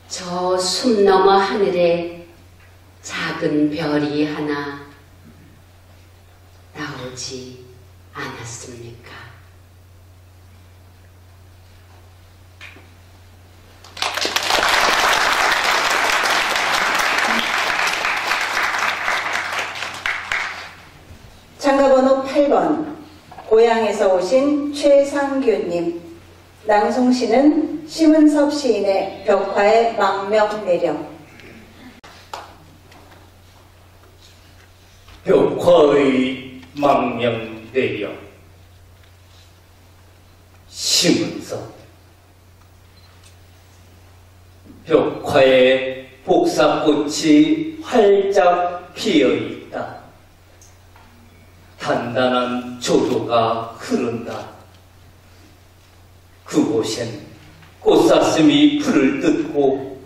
저 숨 너머 하늘에 작은 별이 하나 나오지 않았습니까? 참가번호 8번 고향에서 오신 최상규님. 낭송시는 심은섭 시인의 벽화의 망명내력. 벽화의 망명내력. 심은섭. 벽화에 복사꽃이 활짝 피어있다. 단단한 조도가 흐른다. 그곳엔 꽃사슴이 풀을 뜯고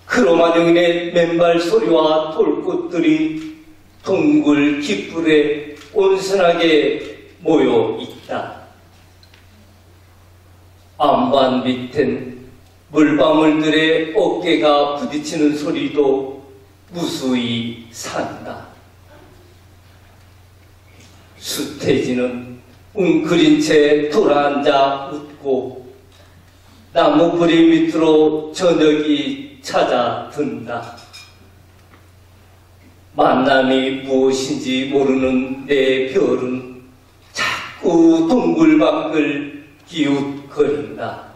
크로마뇽의 맨발 소리와 돌꽃들이 동굴 깃불에 온순하게 모여 있다. 안반 밑엔 물방울들의 어깨가 부딪히는 소리도 무수히 산다. 수태지는 웅크린 채 돌아앉아 웃고 나무 뿌리 밑으로 저녁이 찾아든다. 만남이 무엇인지 모르는 내 별은 자꾸 동굴 밖을 기웃거린다.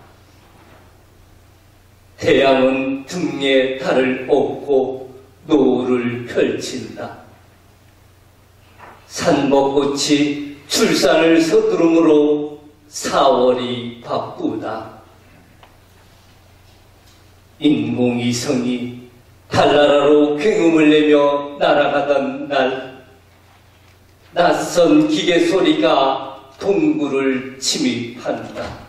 태양은 등에 달을 업고 노을을 펼친다. 산벚꽃이 출산을 서두르므로 4월이 바쁘다. 인공위성이 달나라로 굉음을 내며 날아가던 날, 낯선 기계 소리가 동굴을 침입한다.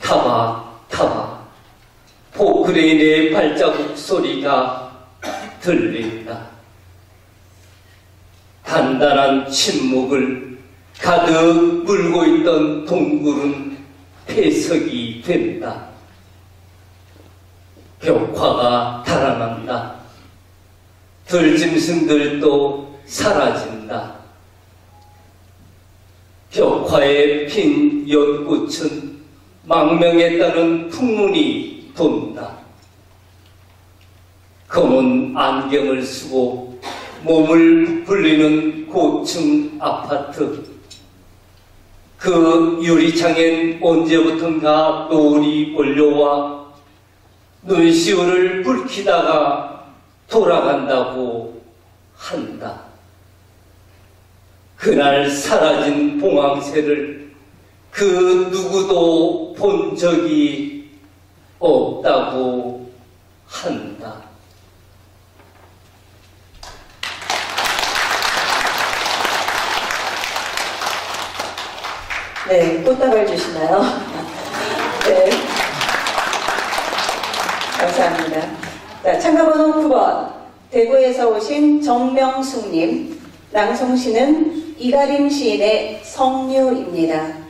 타박 타박 포크레인의 발자국 소리가 들린다. 단단한 침묵을 가득 물고 있던 동굴은 폐석이 된다. 벽화가 달아난다. 들짐승들도 사라진다. 벽화에 핀 연꽃은 망명했다는 풍문이 돈다. 검은 안경을 쓰고 몸을 부풀리는 고층 아파트. 그 유리창엔 언제부턴가 노을이 올려와 눈시울을 붉히다가 돌아간다고 한다. 그날 사라진 봉황새를 그 누구도 본 적이 없다고 한다. 네, 꽃다발 주시나요? 네. 감사합니다. 자, 참가번호 9번. 대구에서 오신 정명숙님. 낭송시는 이가림 시인의 성류입니다.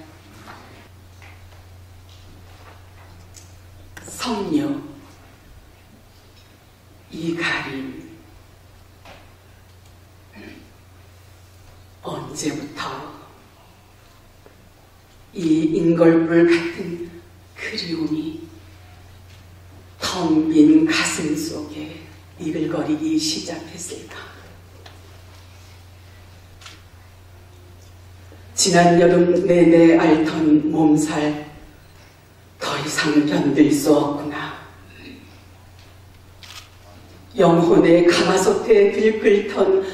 성류, 이가림. 언제부터 이 인걸불 같은 그리움이 텅 빈 가슴 속에 이글거리기 시작했을까? 지난 여름 내내 앓던 몸살 더 이상 견딜 수 없구나. 영혼의 가마솥에 들끓던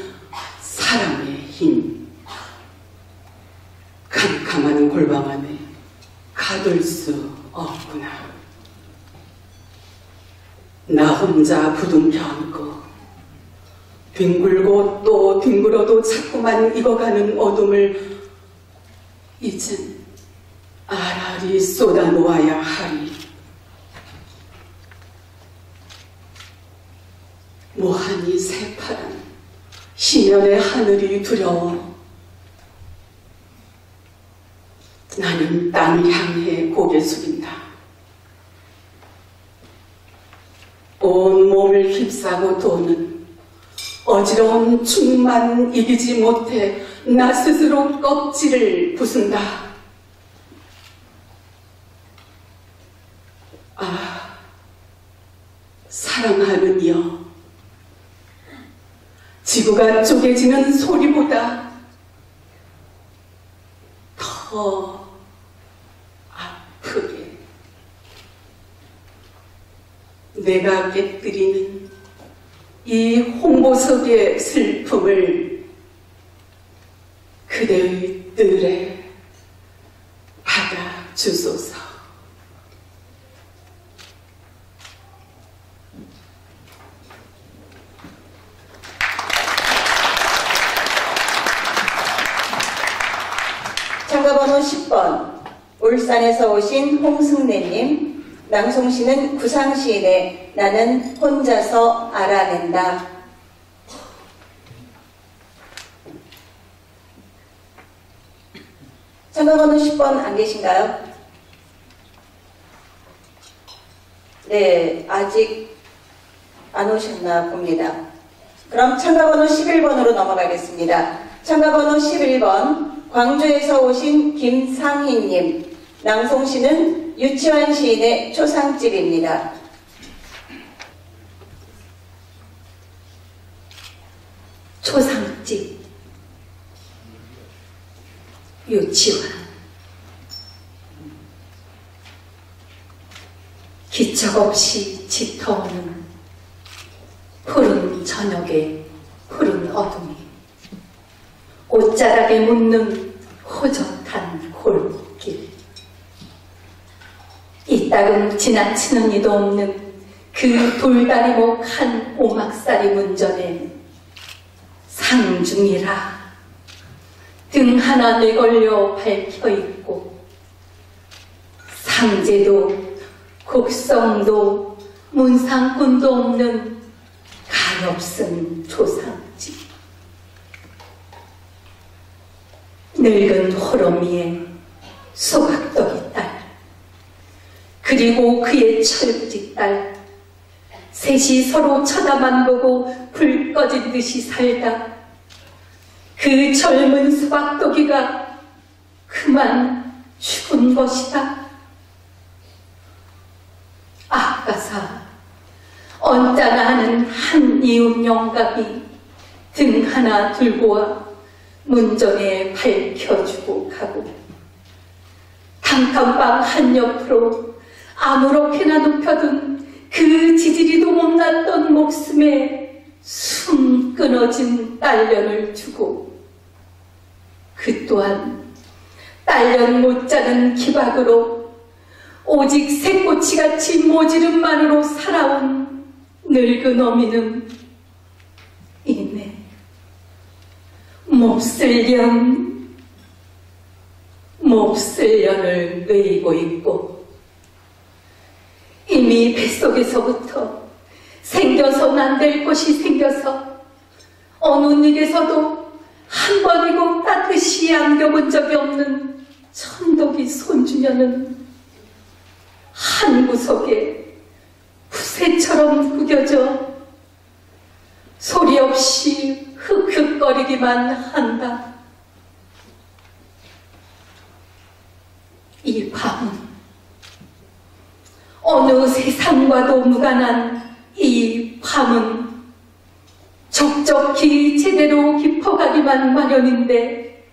사랑의 힘, 캄캄한 골방 안에 가둘 수 없구나. 나 혼자 부둥켜 안고 뒹굴고 또 뒹굴어도 자꾸만 익어가는 어둠을 이젠 알알이 쏟아놓아야 하리. 무한히 새파란 심연의 하늘이 두려워 나는 땅을 향해 고개 숙인다. 온 몸을 휩싸고 도는 어지러운 충만 이기지 못해 나 스스로 껍질을 부순다. 아, 사랑하는 여, 지구가 쪼개지는 소리보다 더 아프게 내가 깨뜨리는 이 홍보석의 슬픔을 그대의 뜰에 받아주소서. 참가번호 10번 울산에서 오신 홍승래님, 낭송시는 구상시인의 나는 혼자서 알아낸다. 참가번호 10번 안 계신가요? 네, 아직 안 오셨나 봅니다. 그럼 참가번호 11번으로 넘어가겠습니다. 참가번호 11번 광주에서 오신 김상희님, 낭송시는 유치환 시인의 초상집입니다. 초상집. 유치환. 기척 없이 짙어오는 푸른 저녁의 푸른 어둠이 옷자락에 묻는 호젓한 골목길. 이따금 지나치는 이도 없는 그 돌다리목 한 오막살이 문전에 상중이라 등 하나 내걸려 밝혀있고 상제도 곡성도 문상꾼도 없는 가엾은 초상집. 늙은 호러미의 소각덕이 딸, 그리고 그의 철부지 딸, 셋이 서로 쳐다만 보고 불 꺼진 듯이 살다 그 젊은 소각덕이가 그만 죽은 것이다. 아까사 언짢아 하는 한 이웃 영감이 등 하나 들고 와 문전에 밝혀주고 가고 단칸방 한 옆으로 아무렇게나 눕혀둔 그 지지리도 못났던 목숨에 숨 끊어진 딸년을 주고 그 또한 딸년 못자는 기박으로 오직 새꼬치같이 모지름만으로 살아온 늙은 어미는 이내 몹쓸 년을 뇌이고 있고 이미 뱃속에서부터 생겨선 안 될 것이 생겨서 어느 일에서도 한 번이고 따뜻이 안겨본 적이 없는 천덕이 손주녀는 한 구석에 푸새처럼 구겨져 소리 없이 흑흑거리기만 한다. 이 밤은 어느 세상과도 무관한 이 밤은 적적히 제대로 깊어가기만 마련인데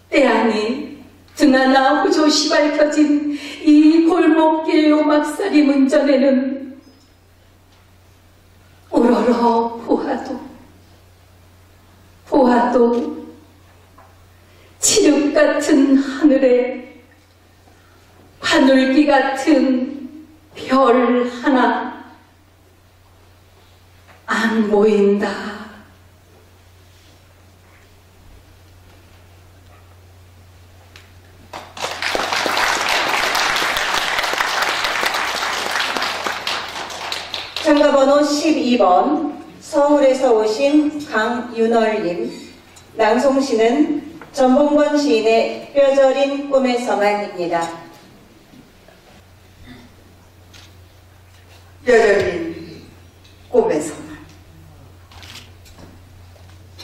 때 아니 등 하나 호조시 밝혀진 이 골목길 오막살이 문전에는 우러러 보아도 칠흑 같은 하늘에 바늘기 같은 별 하나 안 보인다. 참가번호 12번 서울에서 오신 강윤월님. 낭송시는 전봉건 시인의 뼈저린 꿈에서만입니다. 뼈저린 꿈에서만.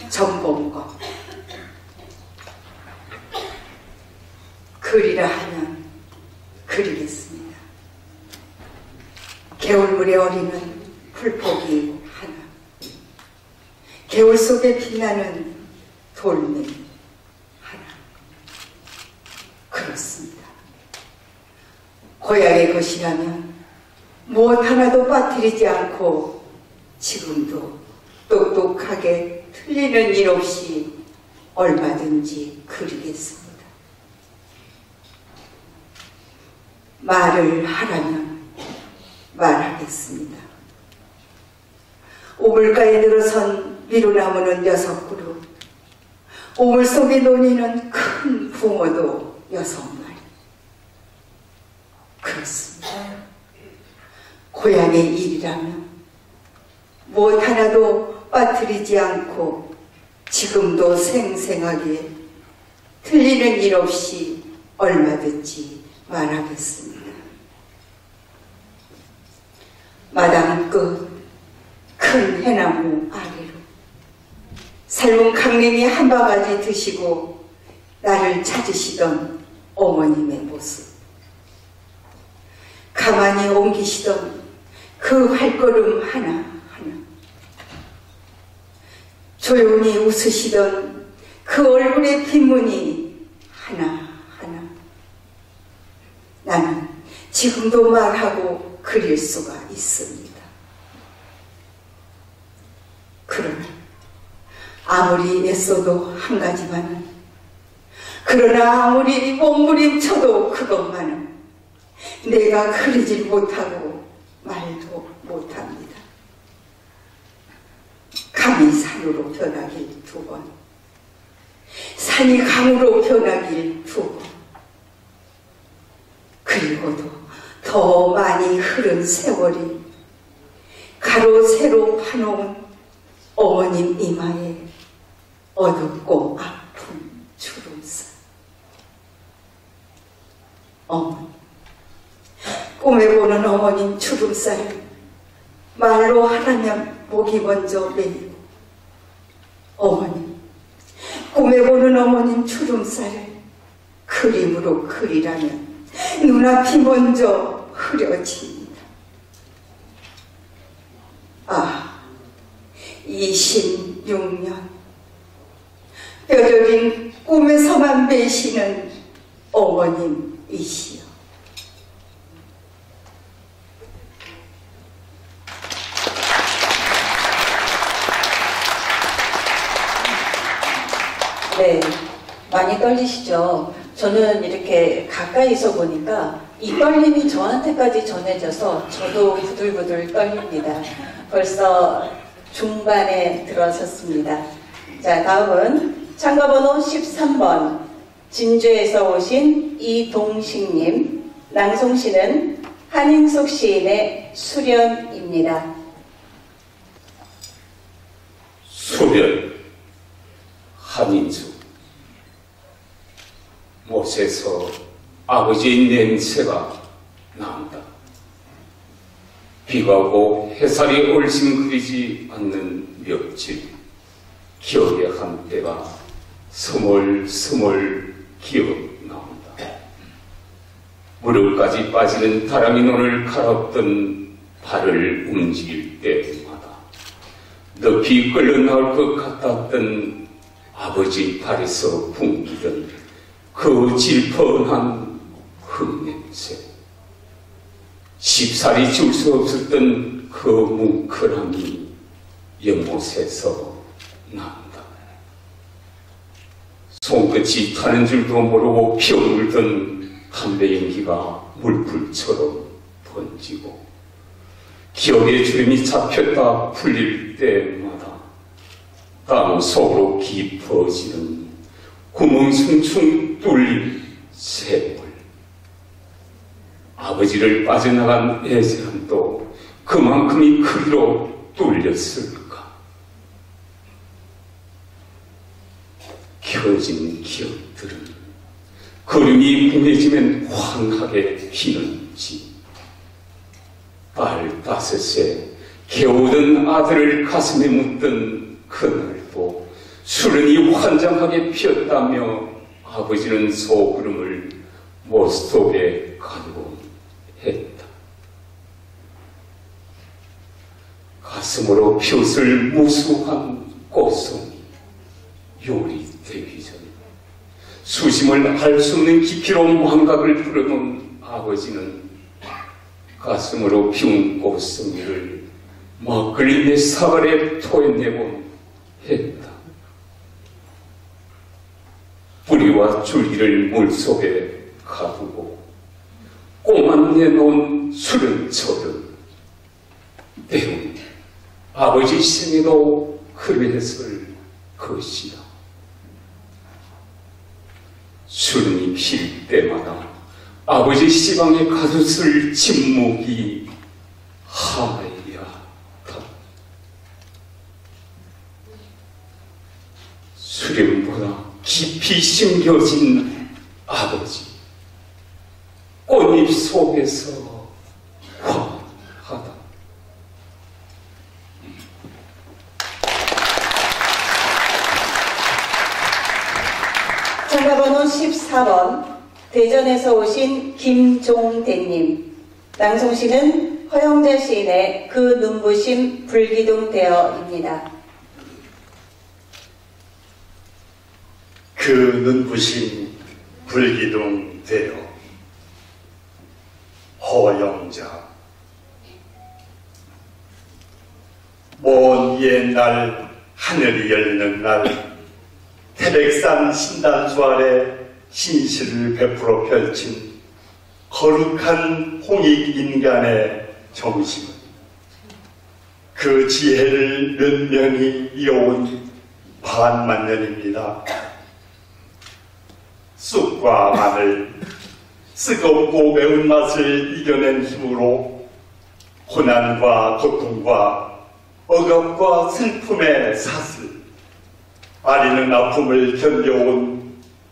전봉건. 그리라 하면 그리겠습니다. 겨울물에 어리는 풀포기 하나, 겨울 속에 빛나는 돌멩이 하나. 그렇습니다. 고향의 것이라면 무엇 하나도 빠뜨리지 않고 지금도 똑똑하게 틀리는 일 없이 얼마든지 그리겠습니다. 말을 하라면 말하겠습니다. 오물가에 늘어선 미루나무는 6그루, 오물 속에 논이는 큰 붕어도 6마리. 그렇습니다. 고향의 일이라면 무엇 하나도 빠뜨리지 않고 지금도 생생하게 틀리는 일 없이 얼마든지 말하겠습니다. 마당 끝 큰 해나무 아래로 삶은 강냉이 한 바가지 드시고 나를 찾으시던 어머님의 모습, 가만히 옮기시던 그 발걸음 하나하나, 조용히 웃으시던 그 얼굴의 빗무늬 하나하나, 나는 지금도 말하고 그릴 수가 있습니다. 그러나 아무리 애써도 한 가지만은, 그러나 아무리 몸부림쳐도 그것만은 내가 그리질 못하고 말도 못합니다. 강이 산으로 변하길 2번, 산이 강으로 변하길 2번, 그리고도 더 많이 흐른 세월이 가로 세로 파놓은 어머님 이마에 어둡고 아픈 주름살. 어머니, 꿈에 보는 어머님 주름살을 말로 하라면 목이 먼저 메이고, 어머니, 꿈에 보는 어머님 주름살을 그림으로 그리라면 눈앞이 먼저 흐려집니다. 아, 26년 뼈저린 꿈에서만 배시는 어머님이시여. 네, 많이 떨리시죠? 저는 이렇게 가까이서 보니까 이 떨림이 저한테까지 전해져서 저도 부들부들 떨립니다. 벌써 중반에 들어섰습니다. 자, 다음은 참가번호 13번 진주에서 오신 이동식님. 낭송시는 한인숙 시인의 수련입니다. 수련, 한인숙. 못에서 아버지의 냄새가 난다. 비가 오고 햇살이 얼씬거리지 않는 며칠, 기억의 한때가 스멀스멀 기억 나온다. 무릎까지 빠지는 다람이 논을 갈았던 발을 움직일 때마다 높이 끌려나올 것 같았던 아버지 발에서 풍기던 그 질펀한 흙냄새, 쉽사리 지울 수 없었던 그 뭉클함이 연못에서 난다. 손끝이 타는 줄도 모르고 피어물던 담배 연기가 물불처럼 번지고 기억의 주름이 잡혔다 풀릴 때마다 땅 속으로 깊어지는 구멍숭숭 뚫린 세월. 아버지를 빠져나간 애절함도 그만큼이 크기로 뚫렸을까. 켜진 기억들은 그림이 붕해지면 환하게 피는지, 딸 5세 개우던 아들을 가슴에 묻던 그날도 수련이 환장하게 피었다며 아버지는 소구름을 모스톱에 가지고 했다. 가슴으로 폈을 무수한 꽃송이 요리되기 전 수심을 알 수 없는 깊이로 망각을 풀어놓은 아버지는 가슴으로 피운 꽃송이를 막걸리 내 사발에 토해내곤 했다. 뿌리와 줄기를 물속에 가두고 꼬만 내놓은 수련처럼 때론 아버지 생에도 그랬을 것이다. 수련이 필 때마다 아버지 시방에 가뒀을 침묵이 하얗다. 수련보다 깊이 심겨진 아버지, 꽃잎 속에서 환하다. 참가번호 14번 대전에서 오신 김종대님. 낭송시는 허영자 시인의 그 눈부심 불기둥되어입니다. 그 눈부심 불기둥되어. 허영자. 먼 옛날 하늘이 열리는 날 태백산 신단수 아래 신시를 베풀어 펼친 거룩한 홍익인간의 정신, 그 지혜를 면면히 이어온 반만년입니다. 쑥과 마늘, 쓰겁고 매운맛을 이겨낸 힘으로 고난과 고통과 억압과 슬픔의 사슬, 아리는 아픔을 견뎌온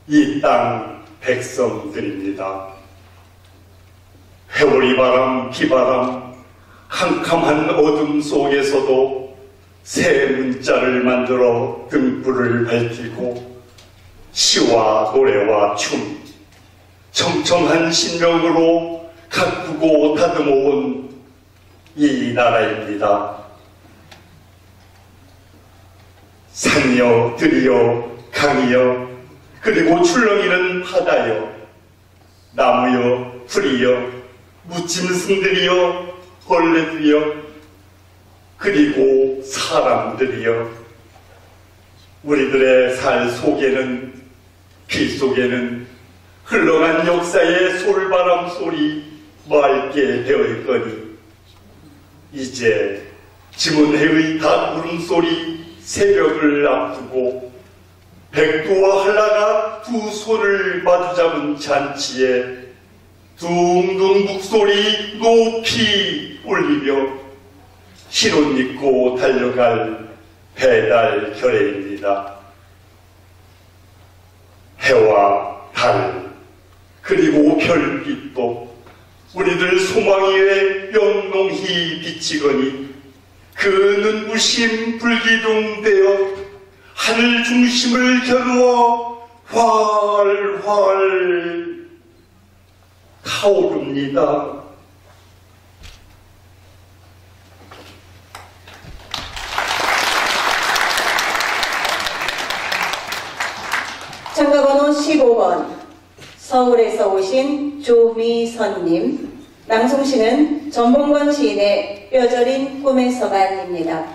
이 땅 백성들입니다. 회오리 바람, 비바람, 캄캄한 어둠 속에서도 새 문자를 만들어 등불을 밝히고 시와 노래와 춤, 청청한 신명으로 가꾸고 다듬어온 이 나라입니다. 산이여 들이여 강이여 그리고 출렁이는 바다여 나무여 풀이여 무짐승들이여 벌레들이여 그리고 사람들이여 우리들의 살 속에는 피 속에는 흘러간 역사의 솔바람 소리 맑게 되어있거니 이제 지문해의 닷 울음소리 새벽을 앞두고 백두와 한라가 두 손을 마주잡은 잔치에 둥둥 북소리 높이 울리며 흰옷 입고 달려갈 배달 결례입니다. 해와 달 그리고 별빛도 우리들 소망 위에 영롱히 비치거니 그 눈부심 불기둥되어 하늘 중심을 겨누어 활활 타오릅니다. 참가번호 15번 서울에서 오신 조미선님, 낭송시는 전봉건 시인의 뼈저린 꿈에서만입니다.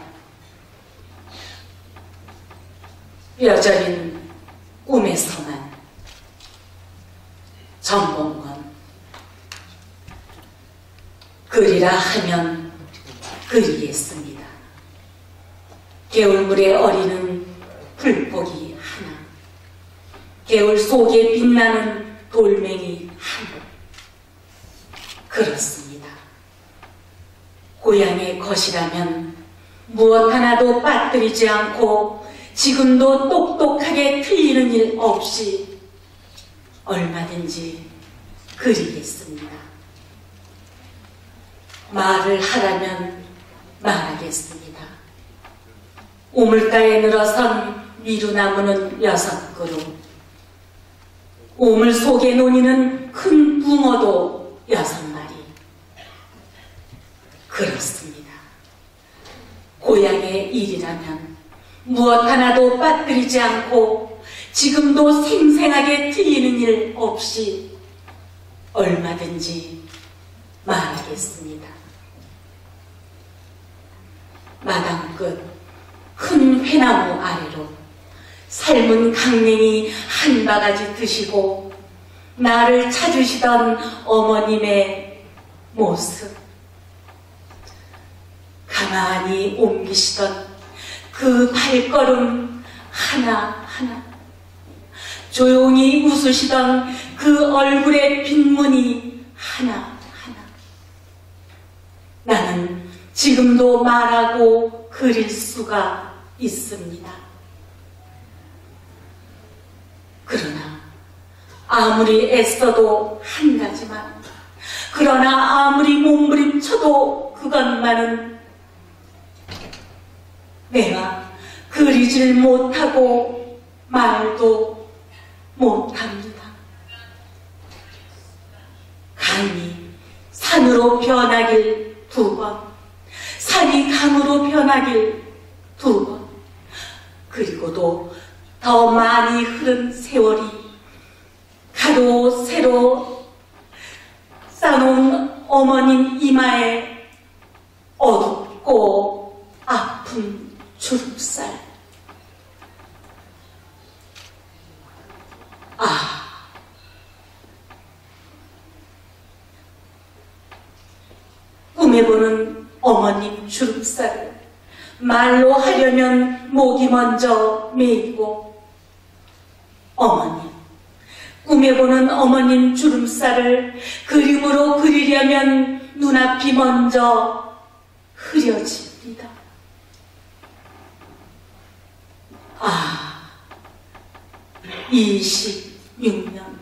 뼈저린 꿈에서만. 전봉건. 그리라 하면 그리겠습니다. 개울물에 어리는 불복이 하나, 개울 속에 빛나는 돌멩이 하나. 그렇습니다. 고향의 것이라면 무엇 하나도 빠뜨리지 않고 지금도 똑똑하게 틀리는 일 없이 얼마든지 그리겠습니다. 말을 하라면 말하겠습니다. 우물가에 늘어선 미루나무는 6그루, 우물 속에 논이는 큰 붕어도 6마리. 그렇습니다. 고향의 일이라면 무엇 하나도 빠뜨리지 않고 지금도 생생하게 틀리는 일 없이 얼마든지 말하겠습니다. 마당 끝 큰 회나무 아래로 삶은 강냉이 한 바가지 드시고 나를 찾으시던 어머님의 모습, 가만히 옮기시던 그 발걸음 하나하나, 조용히 웃으시던 그 얼굴의 빗무늬 하나하나, 나는 지금도 말하고 그릴 수가 있습니다. 그러나 아무리 애써도 한 가지만, 그러나 아무리 몸부림쳐도 그것만은 내가 그리질 못하고 말도 못합니다. 강이 산으로 변하길 2번, 산이 강으로 변하길 2번, 그리고도 더 많이 흐른 세월이 가로 세로 싸놓은 어머님 이마에 어둡고 아픈 주름살. 꿈에 보는 어머님 주름살을 말로 하려면 목이 먼저 메이고, 어머님, 꿈에 보는 어머님 주름살을 그림으로 그리려면 눈앞이 먼저 흐려집니다. 26년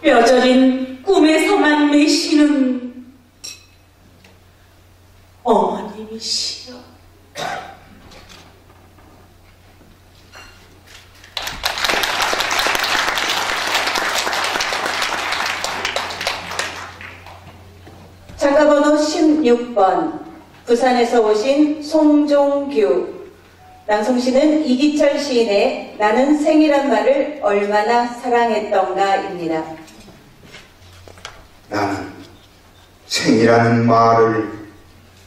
뼈저린 꿈에서만 매시는 어머님이시여. 참가번호 16번 부산에서 오신 송종규, 낭송시는 이기철 시인의 나는 생이란 말을 얼마나 사랑했던가입니다. 나는 생이라는 말을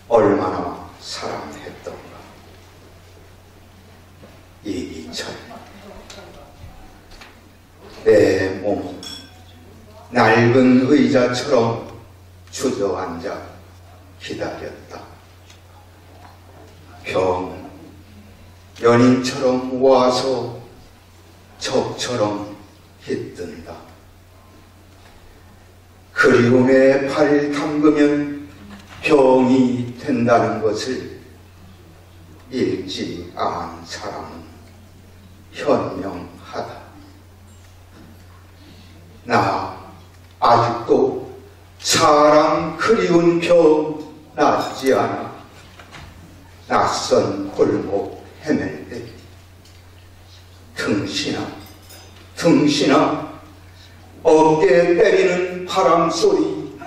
얼마나 사랑했던가. 이기철. 내 몸은 낡은 의자처럼 주저앉아 기다렸다. 병 연인처럼 와서 적처럼 깃든다. 그리움에 발 담그면 병이 된다는 것을 읽지 않은 사람은 현명하다. 나 아직도 사람 그리운 병 낫지 않아. 낯선 골목 헤맬 때 등신아 어깨 때리는 바람 소리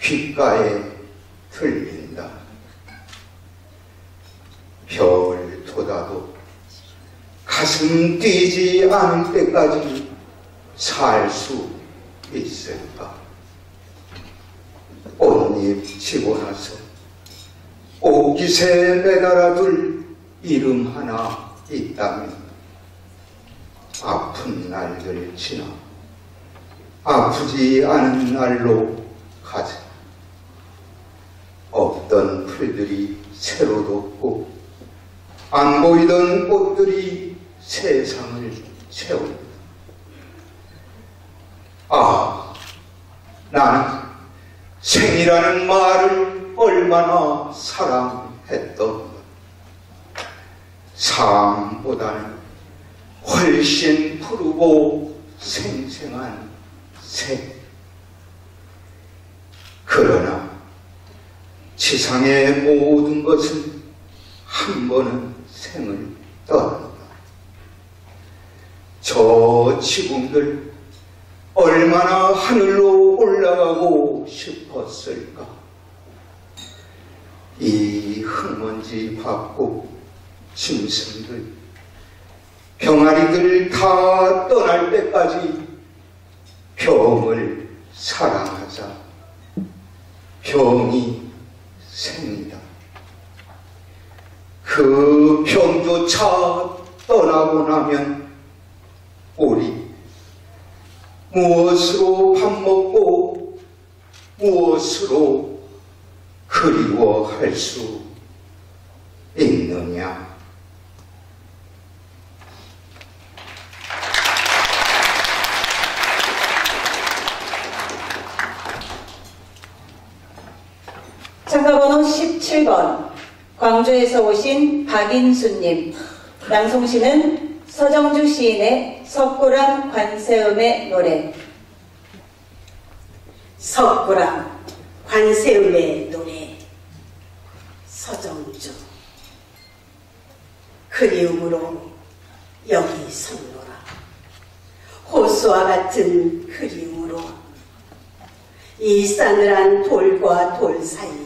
귓가에 들린다. 별 돋아도 가슴 뛰지 않을 때까지 살 수 있을까? 꽃잎 지고 나서 옷깃에 매달아둘 이름 하나 있다면 아픈 날들 지나 아프지 않은 날로 가자. 없던 풀들이 새로 돋고 안 보이던 꽃들이 세상을 채운다. 아, 나는 생이라는 말을 얼마나 사랑했던가. 삶보다는 훨씬 푸르고 생생한 생. 그러나 지상의 모든 것은 한 번은 생을 떠난다. 저 지붕들 얼마나 하늘로 올라가고 싶었을까. 이 흙먼지 밟고 짐승들, 병아리들 다 떠날 때까지 병을 사랑하자. 병이 생이다. 그 병조차 떠나고 나면 우리 무엇으로 밥 먹고 무엇으로 그리워할 수 있느냐. 참가번호 17번 광주에서 오신 박인수님. 낭송시는 서정주 시인의 석굴암 관세음의 노래. 석굴암 관세음의 노래. 서정주. 그리움으로 여기 섰노라. 호수와 같은 그리움으로 이 싸늘한 돌과 돌 사이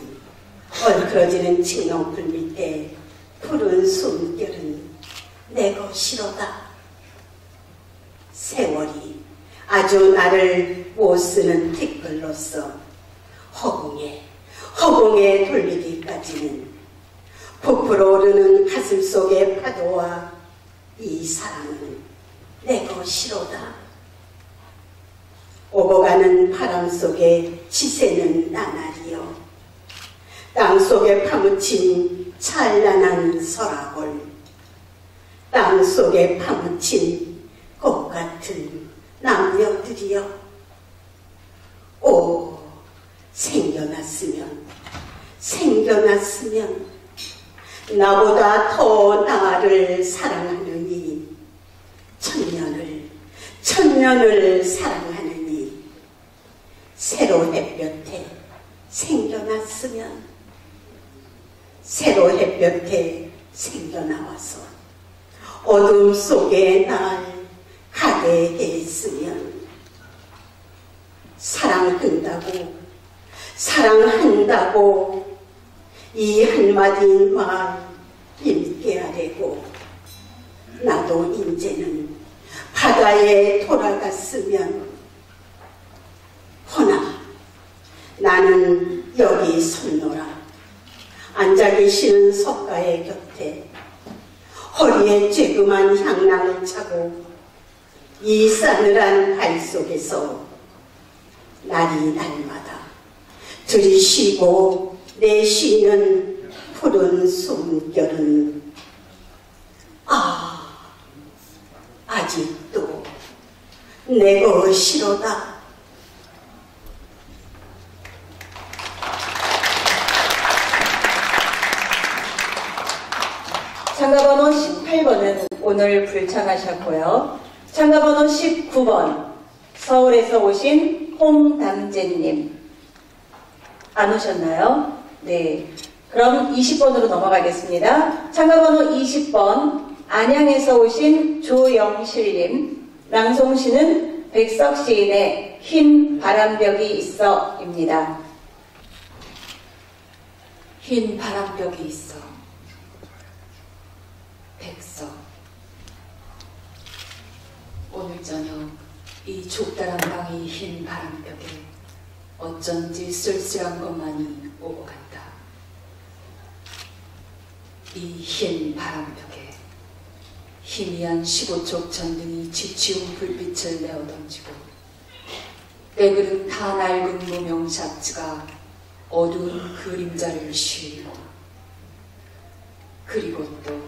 얼그러지는 칡넝풀 밑에 푸른 숨결은 내 것이로다. 세월이 아주 나를 못쓰는 티끌로서 허공에 돌리기까지는 부풀어 오르는 가슴 속의 파도와 이 사랑은 내 것이로다. 오고 가는 바람 속에 지새는 나날이여, 땅속에 파묻힌 찬란한 설화골, 땅속에 파묻힌 꽃 같은 남녀들이여. 오, 생겨났으면 나보다 더 나를 사랑하느니, 천년을 사랑하느니, 새로 햇볕에 생겨나와서 어둠 속에 날 가게 했으면, 사랑한다고 이 한마디 말 읽게 하려고 나도 이제는 바다에 돌아갔으면, 허나 나는 여기 섰노라. 앉아 계시는 석가의 곁에 허리에 쬐그만 향랑을 차고 이 싸늘한 발 속에서 날마다 들이쉬고 내쉬는 푸른 숨결은 아직도 내 것이로다. 참가번호 18번은 오늘 불참하셨고요. 참가번호 19번 서울에서 오신 홍담재님. 안 오셨나요? 네. 그럼 20번으로 넘어가겠습니다. 참가번호 20번 안양에서 오신 조영실님. 낭송시는 백석 시인의 흰 바람벽이 있어입니다. 흰 바람벽이 있어. 백석. 오늘 저녁 이 좁다란 방이 흰 바람벽에 어쩐지 쓸쓸한 것만이 오고 간다. 이 흰 바람벽에 희미한 15촉 전등이 지치운 불빛을 내어 던지고 때그른 다 낡은 무명 샤츠가 어두운 그림자를 쉬고 그리고 또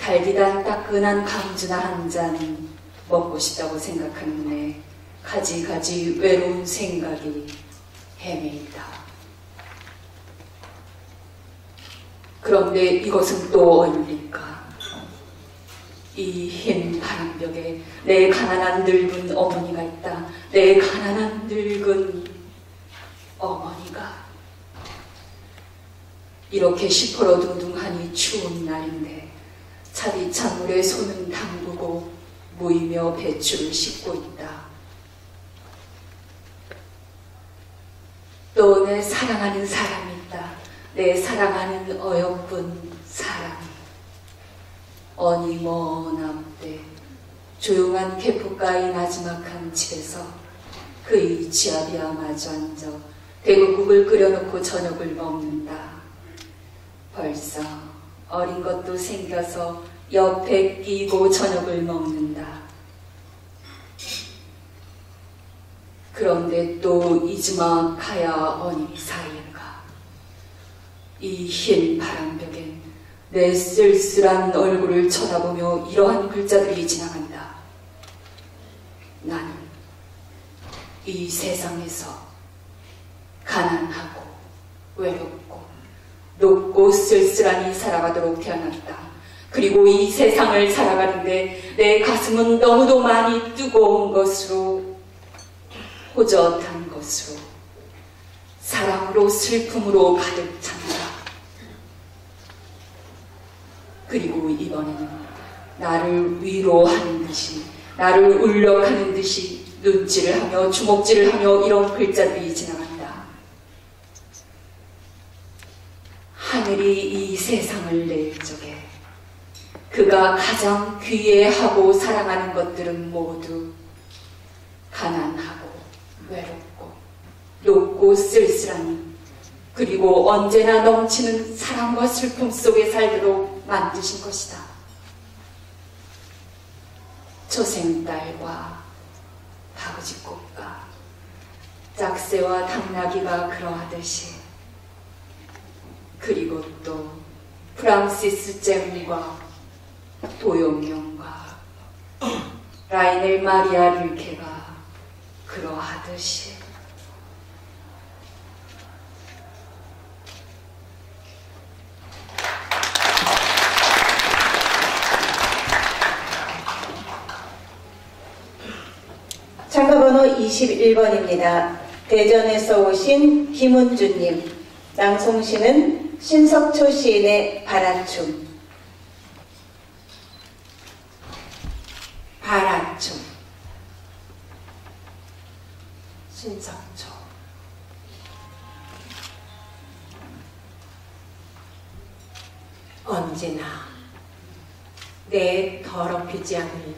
달디단 따끈한 강주나 한 잔 먹고 싶다고 생각하는 내 가지가지 외로운 생각이 헤매있다. 그런데 이것은 또 어디입니까? 이 흰 바람벽에 내 가난한 늙은 어머니가 있다. 내 가난한 늙은 어머니가. 이렇게 시퍼러둥둥하니 추운 날인데 차디 찬물에 손은 담그고 모이며 배추를 씻고 있다. 또 내 사랑하는 사람이 있다. 내 사랑하는 어여쁜 사람이. 어니 먼 앞에 조용한 개포가의 나지막한 집에서 그의 지아비와 마주 앉아 대구국을 끓여놓고 저녁을 먹는다. 벌써 어린 것도 생겨서 옆에 끼고 저녁을 먹는다. 그런데 또 이즈마 가야 어니 사이인가. 이 흰 바람벽엔 내 쓸쓸한 얼굴을 쳐다보며 이러한 글자들이 지나간다. 나는 이 세상에서 가난하고 외롭고 높고 쓸쓸하니 살아가도록 태어났다. 그리고 이 세상을 살아가는데 내 가슴은 너무도 많이 뜨거운 것으로, 호젓한 것으로, 사랑으로 슬픔으로 가득 찬다. 그리고 이번에는 나를 위로하는 듯이, 나를 울력하는 듯이 눈질을 하며 주먹질을 하며 이런 글자들이 지나간다. 하늘이 이 세상을 낼 적에 그가 가장 귀해하고 사랑하는 것들은 모두 가난하고 외롭고 높고 쓸쓸하니, 그리고 언제나 넘치는 사랑과 슬픔 속에 살도록 만드신 것이다. 초생딸과 바구지꽃과 짝새와 당나귀가 그러하듯이, 그리고 또 프랑시스 잼과 도용령과 라이넬 마리아 릴케가 그러하듯이, 참가번호 21번입니다. 대전에서 오신 김은주님. 낭송시는 신석초 시인의 바라춤. 바라춤. 신석초. 언제나 내 더럽히지 않을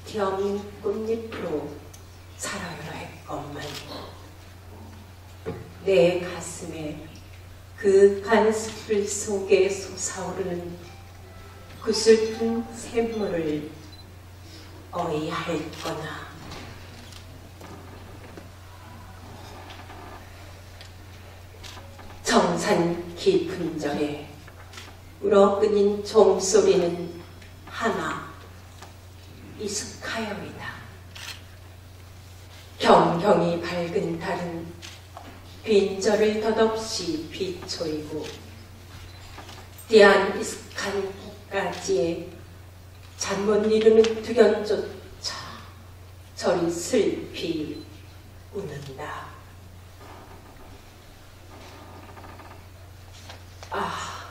겸 꽃잎으로 살아요라 했건만, 내 가슴에 그 간스풀 속에 솟아오르는 그 슬픈 샘물을 어이할거나, 정산 깊은 절에 울어끓인 종소리는 하나 이슥하여이다. 경경이 밝은 달은 빈절을 덧없이 비춰이고, 띠안 이슥한 꽃가지에 잠 못 이루는 두견조차 저리 슬피 우는다. 아,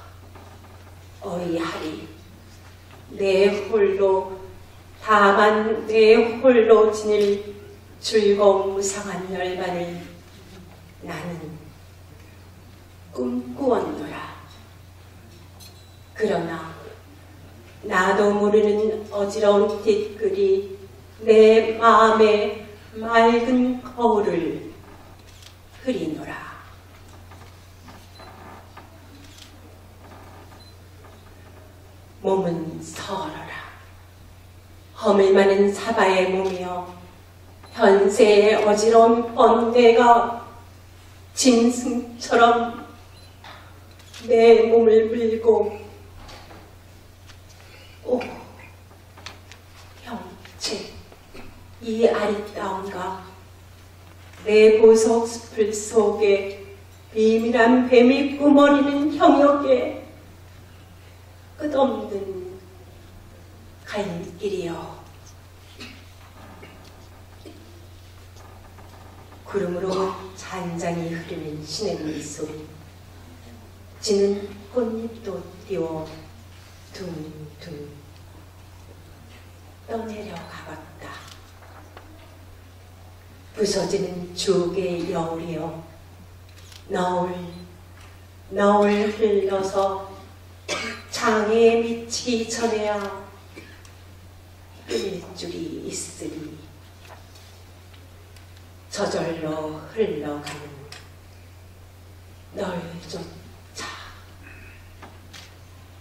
어이하리, 내 홀로 다만 내 홀로 지닐 즐거운 무상한 열반을 나는 꿈꾸었노라. 그러나 나도 모르는 어지러운 뒷글이 내 마음의 맑은 거울을 흐리노라. 몸은 서러라. 허물 많은 사바의 몸이여 현세의 어지러운 번개가 짐승처럼 내 몸을 물고 오 형체 이 아리따운가 내 보석 숲을 속에 비밀한 뱀이 꾸머리는 형역에 끝없는 갈길이여. 구름으로 잔잔히 흐르는 시냇물 소리, 지는 꽃잎도 띄워 둥둥 떠내려 가봤다. 부서지는 조개의 여울이여 너울 흘러서 장애에 미치기 전에야 끊을 줄이 있으리. 저절로 흘러가는 널조차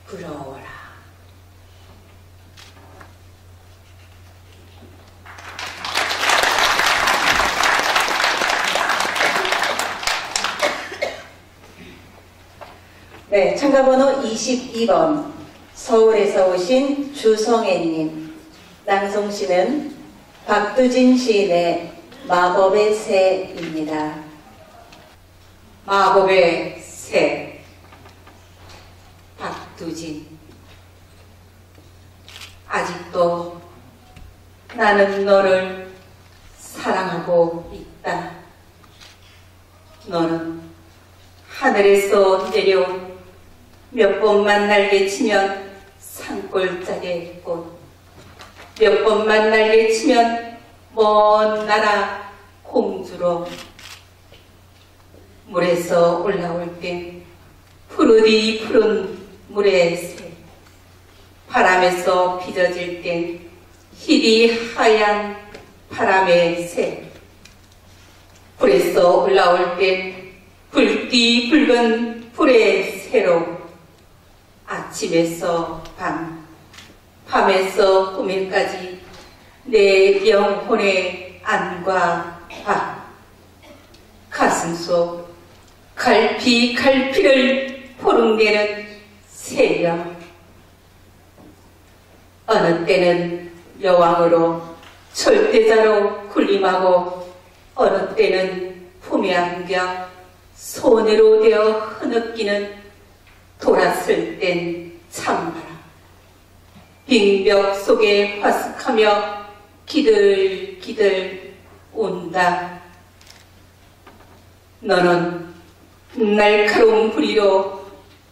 부러워라. 네, 참가번호 22번 서울에서 오신 주성애님. 낭송시는 박두진 시인의 마법의 새입니다. 마법의 새. 박두진. 아직도 나는 너를 사랑하고 있다. 너는 하늘에서 내려온 몇 번만 날개치면 산골짜기의 꽃, 몇 번만 날개치면 먼 나라 공주로 물에서 올라올 때 푸르디 푸른 물의 새, 바람에서 빚어질 땐 희리 하얀 바람의 새, 불에서 올라올 땐 붉디 붉은 불의 새로 아침에서 밤, 밤에서 꿈에까지 내 영혼의 안과 밭, 가슴 속 갈피를 포릉대는 새벽. 어느 때는 여왕으로 절대자로 군림하고 어느 때는 품에 안겨 소녀로 되어 흐느끼는 돌았을 땐 찬바람, 빙벽 속에 화석하며 기들기들 온다. 너는 날카로운 부리로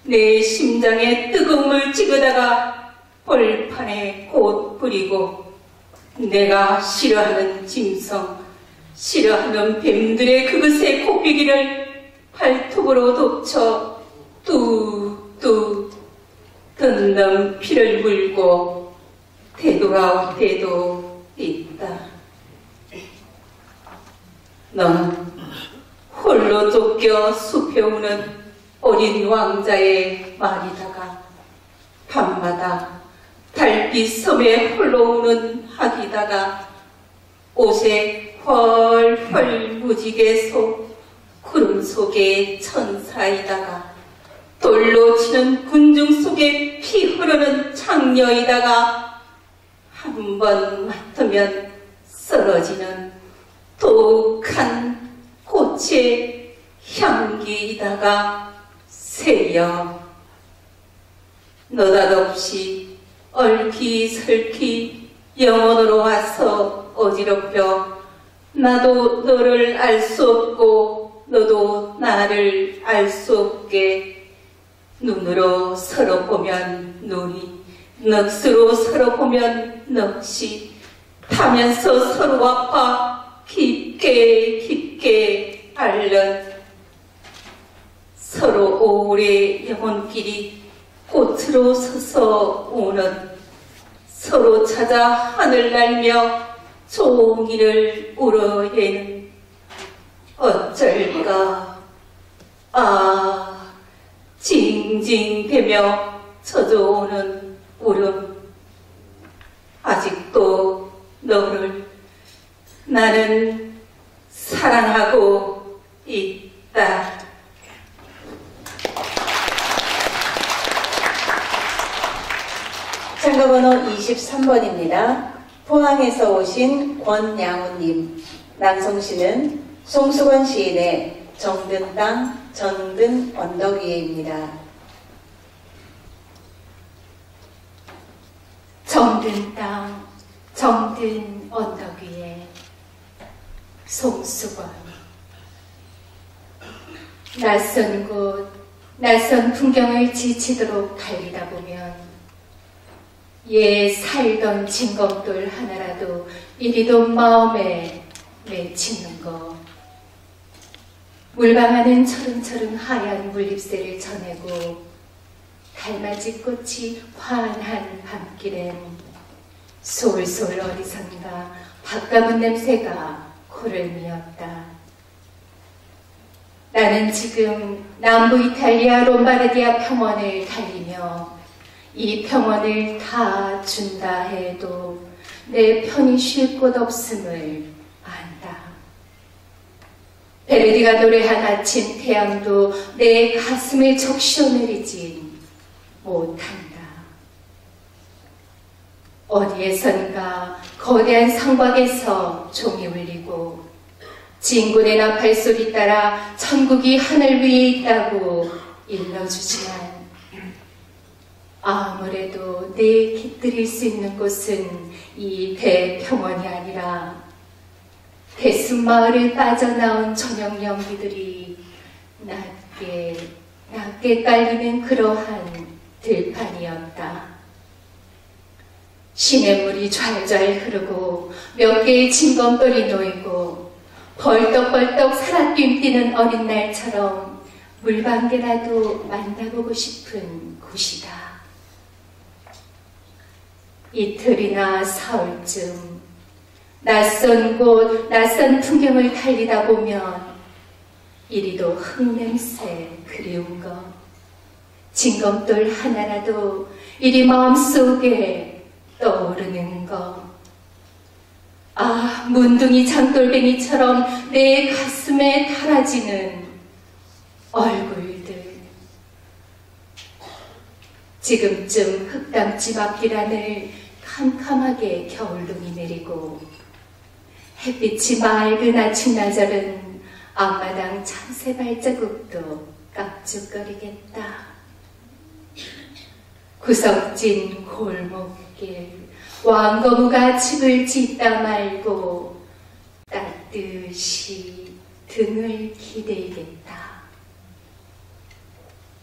내 심장에 뜨거움을 찍어다가 벌판에 곧 뿌리고 내가 싫어하는 짐승, 싫어하는 뱀들의 그것의 코비기를 발톱으로 덮쳐 뚝뚝 덧는 피를 물고 되돌아올 때도 있다. 너는 홀로 쫓겨 숲에 오는 어린 왕자의 말이다가 밤마다 달빛 섬에 홀로 오는 학이다가 옷에 헐헐 무지개 속 구름 속의 천사이다가 돌로 치는 군중 속에 피 흐르는 창녀이다가 한 번 맡으면 쓰러지는 독한 꽃의 향기이다가 새여. 너닷없이 얼키설키 영원으로 와서 어지럽혀 나도 너를 알 수 없고 너도 나를 알 수 없게 눈으로 서로 보면 눈이 넋으로 서로 보면 넋이 타면서 서로 아파 깊게 깊게 앓는 서로 오래 영혼끼리 꽃으로 서서 우는 서로 찾아 하늘 날며 종이를 울어예는 어쩔까 징징대며 젖어오는 울음 아직도 너를 나는 사랑하고 있다. 참가번호 23번입니다. 포항에서 오신 권양우님. 낭송시는 송수건 시인의 정든 땅, 정든 언덕 위에입니다. 정든 땅, 정든 언덕 위에 송수건. 낯선 곳, 낯선 풍경을 지치도록 달리다 보면 살던 진검돌 하나라도 이리도 마음에 맺히는 것. 물방아는 철흥철흥 하얀 물잎새를 전해고 달맞이 꽃이 환한 밤길엔 솔솔 어디선가 밥가문 냄새가 코를 미었다. 나는 지금 남부 이탈리아 롬바르디아 평원을 달리며 이 평원을 다 준다 해도 내 편히 쉴 곳 없음을 안다. 베르디가 노래한 아침 태양도 내 가슴을 적셔내리진 못한다. 어디에선가 거대한 성곽에서 종이 울리고 진군의 나팔 소리 따라 천국이 하늘 위에 있다고 일러주지만 아무래도 내 깃들일 수 있는 곳은 이 대평원이 아니라 대숲마을을 빠져나온 저녁 연기들이 낮게 깔리는 그러한 들판이었다. 시냇물이 좔좔 흐르고 몇 개의 진검돌이 놓이고 벌떡벌떡 살아뛰 뛰는 어린 날처럼 물방개라도 만나보고 싶은 곳이다. 이틀이나 사흘쯤 낯선 곳, 낯선 풍경을 달리다 보면 이리도 흙냄새 그리운 것, 진검돌 하나라도 이리 마음속에 떠오르는 것. 문둥이 장돌뱅이처럼 내 가슴에 달아지는 얼굴들. 지금쯤 흙담집 앞길 안을 캄캄하게 겨울눈이 내리고 햇빛이 맑은 아침 나절은 앞마당 참새 발자국도 깍죽거리겠다. 구석진 골목길, 왕거무가 집을 짓다 말고 따뜻이 등을 기대겠다.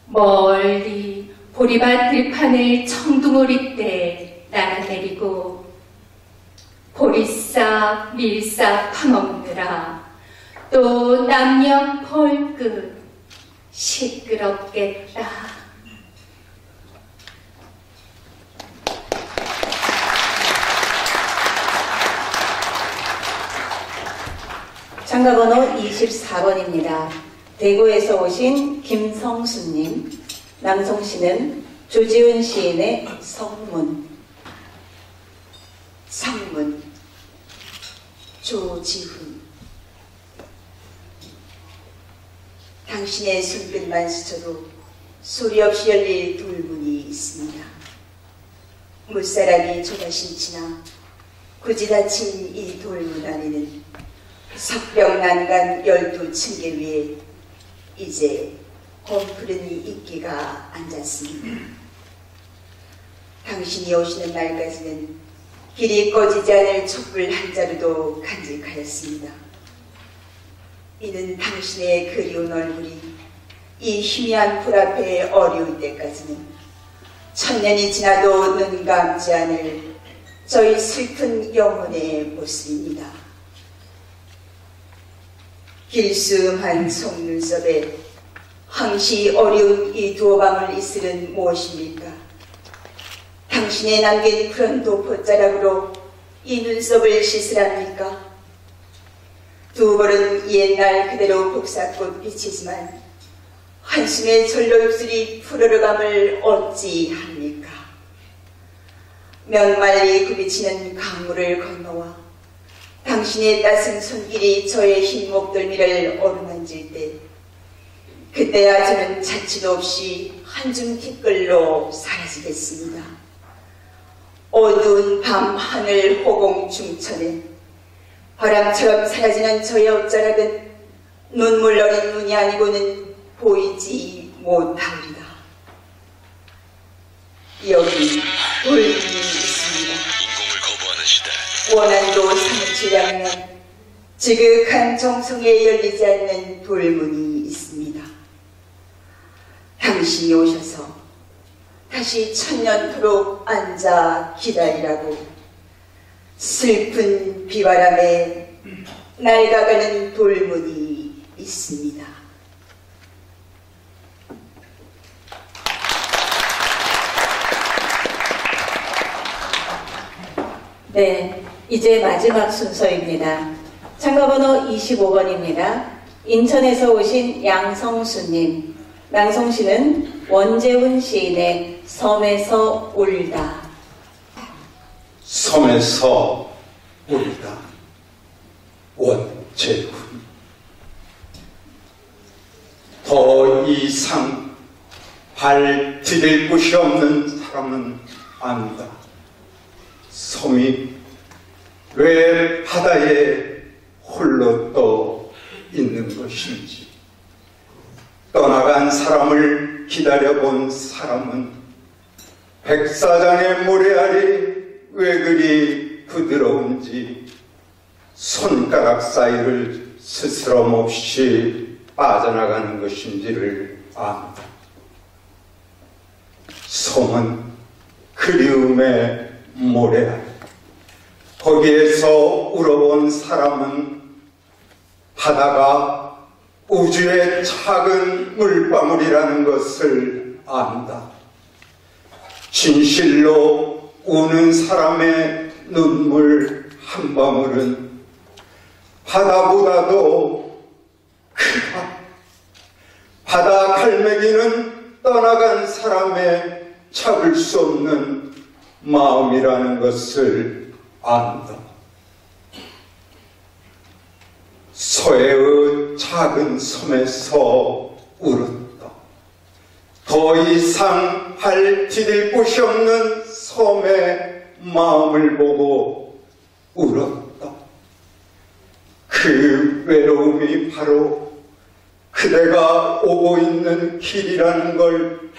멀리 보리밭 들판을 청둥오리 때 날아내리고 보리싹, 밀싹 파먹느라 또 남녀 벌끝 시끄럽겠다. 참가번호 24번입니다. 대구에서 오신 김성수님. 낭송시는 조지훈 시인의 성문. 성문. 조지훈. 당신의 손끝만 스쳐도 소리 없이 열릴 돌문이 있습니다. 물사람이 조다신치나 굳이 닫힌 이 돌문 안에는 석병난간 12층계 위에 이제 검푸른 이끼가 앉았습니다. 당신이 오시는 날까지는 길이 꺼지지 않을 촛불 한 자루도 간직하였습니다. 이는 당신의 그리운 얼굴이 이 희미한 불 앞에 어려울 때까지는 천년이 지나도 눈 감지 않을 저희 슬픈 영혼의 모습입니다. 길수한 속눈썹에 항시 어려운 이 두어 방울 이슬은 무엇입니까? 당신의 남긴 푸른 도포자락으로 이 눈썹을 씻으랍니까? 두 볼은 옛날 그대로 복사꽃빛이지만 한숨에 절로 입술이 푸르르감을 어찌 합니까? 면말리 굽이치는 강물을 건너와 당신의 따스한 손길이 저의 흰 목덜미를 어루만질 때 그때야 저는 자취도 없이 한줌 티끌로 사라지겠습니다. 어두운 밤 하늘 호공 중천에 바람처럼 사라지는 저의 옷자락은 눈물 어린 눈이 아니고는 보이지 못합니다. 여기 돌문이 있습니다. 인공을 거부하는 시대. 원한도 사무치려면 지극한 정성에 열리지 않는 돌문이 있습니다. 당신이 오셔서 다시 천년토록 앉아 기다리라고 슬픈 비바람에 낡아가는 돌문이 있습니다. 네, 이제 마지막 순서입니다. 참가번호 25번입니다. 인천에서 오신 양성수님. 낭송시는 원재훈 시인의 섬에서 울다. 섬에서 울다. 원재훈. 더 이상 발 디딜 곳이 없는 사람은 안다. 섬이 왜 바다에 홀로 떠 있는 것인지, 떠나간 사람을 기다려본 사람은 백사장의 모래알이 왜 그리 부드러운지 손가락 사이를 스스럼 없이 빠져나가는 것인지를 안다. 섬은 그리움의 모래알. 거기에서 울어본 사람은 바다가 우주의 작은 물방울이라는 것을 안다. 진실로 우는 사람의 눈물 한 방울은 바다보다도 크다. 바다 갈매기는 떠나간 사람의 잡을 수 없는 마음이라는 것을 안다. 서해의 작은 섬에서 울었다. 더 이상 발 디딜 곳이 없는 섬의 마음을 보고 울었다. 그 외로움이 바로 그대가 오고 있는 길이라는 걸,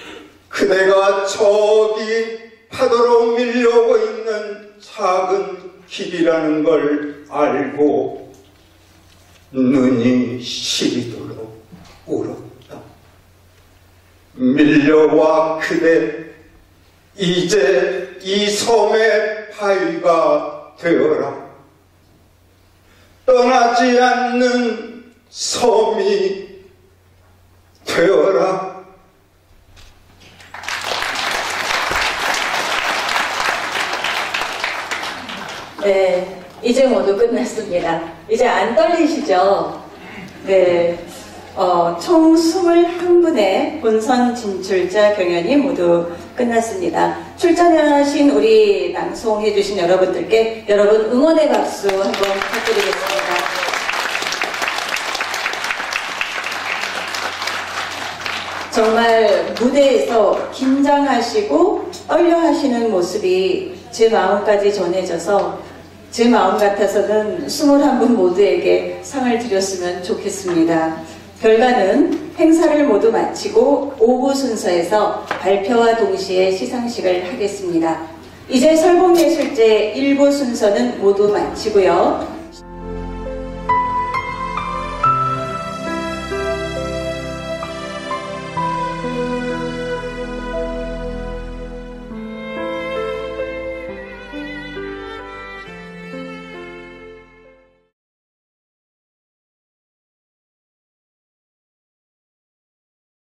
그대가 저기 파도로 밀려오고 있는 작은 길이라는 걸 알고 눈이 시리도록 울었다. 밀려와 그대, 이제 이 섬의 바위가 되어라. 떠나지 않는 섬이 되어라. 네, 이제 모두 끝났습니다. 이제 안 떨리시죠? 네, 총 21분의 본선 진출자 경연이 모두 끝났습니다. 출전하신 우리 낭송해주신 여러분들께 여러분 응원의 박수 한번 부탁드리겠습니다. 정말 무대에서 긴장하시고 떨려하시는 모습이 제 마음까지 전해져서 제 마음 같아서는 21분 모두에게 상을 드렸으면 좋겠습니다. 결과는 행사를 모두 마치고 5부 순서에서 발표와 동시에 시상식을 하겠습니다. 이제 설국예술제 1부 순서는 모두 마치고요.